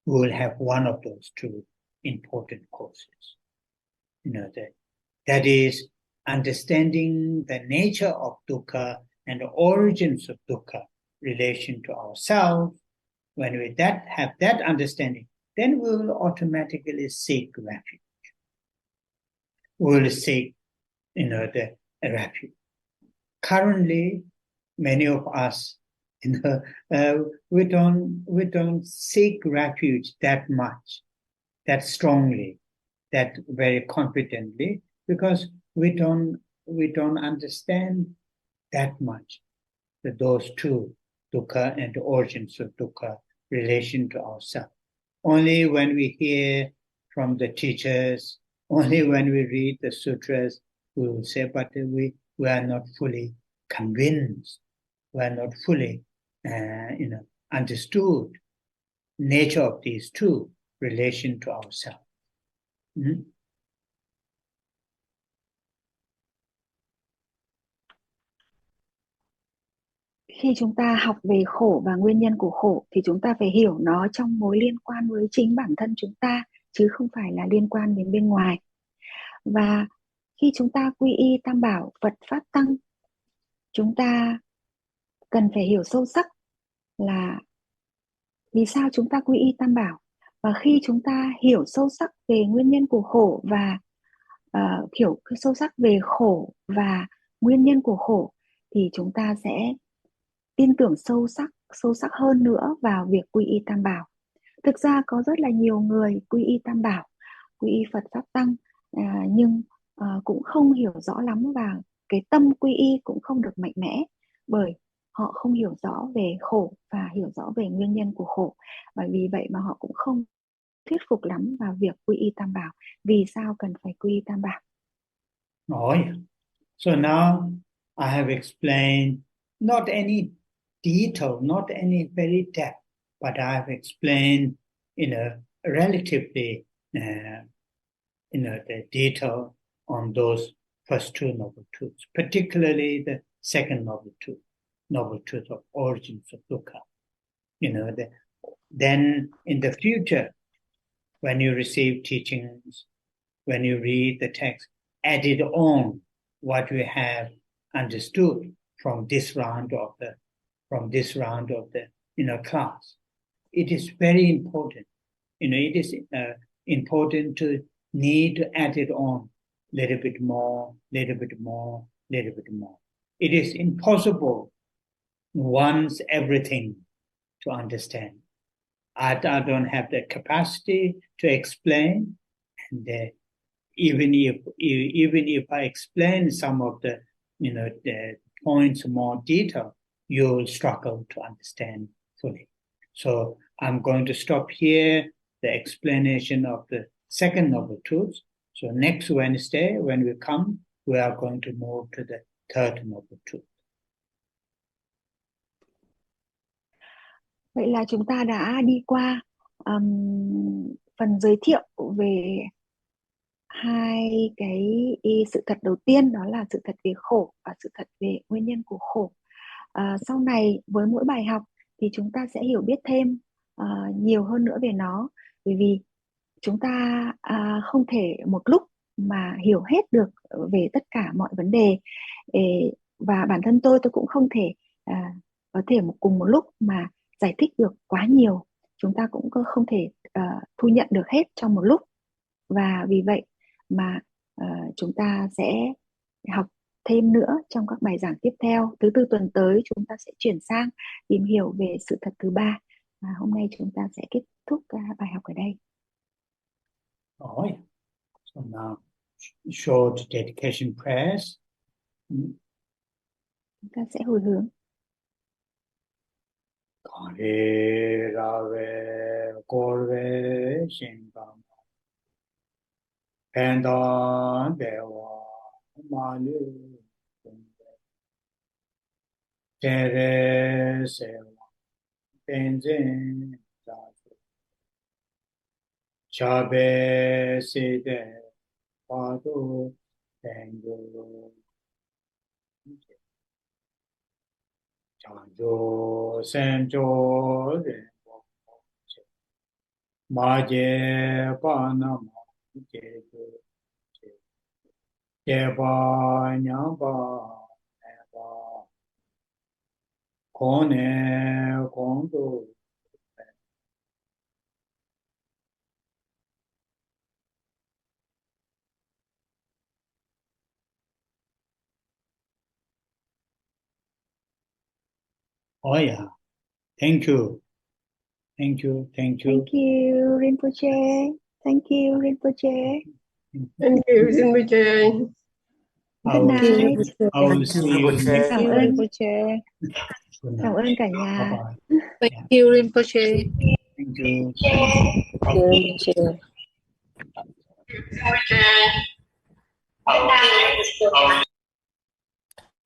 S2: We will have one of those two important causes. That is understanding the nature of dukkha and the origins of dukkha, relation to ourselves. When we have that understanding, then we will automatically seek refuge. We will seek, the refuge. Currently, many of us, we don't seek refuge that much, that strongly, that very confidently, because we don't understand that much that those two, dukkha and the origins of dukkha, relation to ourselves. Only when we hear from the teachers, only when we read the sutras, we will say, but we are not fully convinced, we are not fully, understood nature of these two relation to ourselves.
S1: Khi chúng ta học về khổ và nguyên nhân của khổ thì chúng ta phải hiểu nó trong mối liên quan với chính bản thân chúng ta, chứ không phải là liên quan đến bên ngoài. Và khi chúng ta quy y Tam Bảo Phật Pháp Tăng, chúng ta cần phải hiểu sâu sắc là vì sao chúng ta quy y Tam Bảo. Và khi chúng ta hiểu sâu sắc về nguyên nhân của khổ và hiểu sâu sắc về khổ và nguyên nhân của khổ thì chúng ta sẽ tin tưởng sâu sắc hơn nữa vào việc quy y Tam Bảo. Thực ra có rất là nhiều người quy y Tam Bảo, quy y Phật Pháp Tăng, nhưng cũng không hiểu rõ lắm và cái tâm quy y cũng không được mạnh mẽ, bởi họ không hiểu rõ về khổ và hiểu rõ về nguyên nhân của khổ. Và vì vậy mà họ cũng không thuyết phục lắm vào việc quy y Tam Bảo. Vì sao cần phải quy y Tam Bảo?
S2: Oh, yeah. So now I have explained not any detail, not any very depth, but I have explained in a relatively, the detail on those first two noble truths, particularly the second noble truth of origins of dukkha. Then in the future, when you receive teachings, when you read the text, added on what we have understood from this round of the class. It is very important. It is important to need to add it on little bit more. It is impossible once everything to understand. I don't have the capacity to explain, and even if I explain some of the the points more detail, you'll struggle to understand fully. So I'm going to stop here the explanation of the second noble truth. So next Wednesday when we come, we are going to move to the third noble truth.
S1: Vậy là chúng ta đã đi qua phần giới thiệu về hai cái sự thật đầu tiên, đó là sự thật về khổ và sự thật về nguyên nhân của khổ. Sau này với mỗi bài học thì chúng ta sẽ hiểu biết thêm nhiều hơn nữa về nó, bởi vì chúng ta không thể một lúc mà hiểu hết được về tất cả mọi vấn đề. Và bản thân tôi cũng không thể có thể cùng một lúc mà giải thích được quá nhiều. Chúng ta cũng không thể thu nhận được hết trong một lúc. Và vì vậy mà chúng ta sẽ học thêm nữa trong các bài giảng tiếp theo. Thứ tư tuần tới chúng ta sẽ chuyển sang tìm hiểu về sự thật thứ ba. Và hôm nay chúng ta sẽ kết thúc bài học ở đây.
S2: Rồi. So now, short dedication prayers.
S1: Chúng ta sẽ hồi hướng.
S2: Kare rave korve shinkam pendan dewa malu tere sewa penzen jaju chabe sede padu tengu chanjo senjo renpo maje panama Deva nyamba neba kone kondo. Oh yeah, thank you.
S1: Thank you, Rinpoche. Thank you, Rinpoche.
S3: Thank you, Rinpoche.
S1: Good night.
S2: I will see you next
S1: Cảm ơn. Cảm ơn cả nhà.
S3: Thank you, Rinpoche.
S2: Thank you.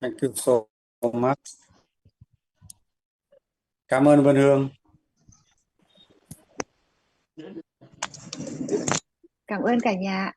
S4: Thank you so much. Cảm ơn Vân Hương.
S1: Cảm ơn cả nhà.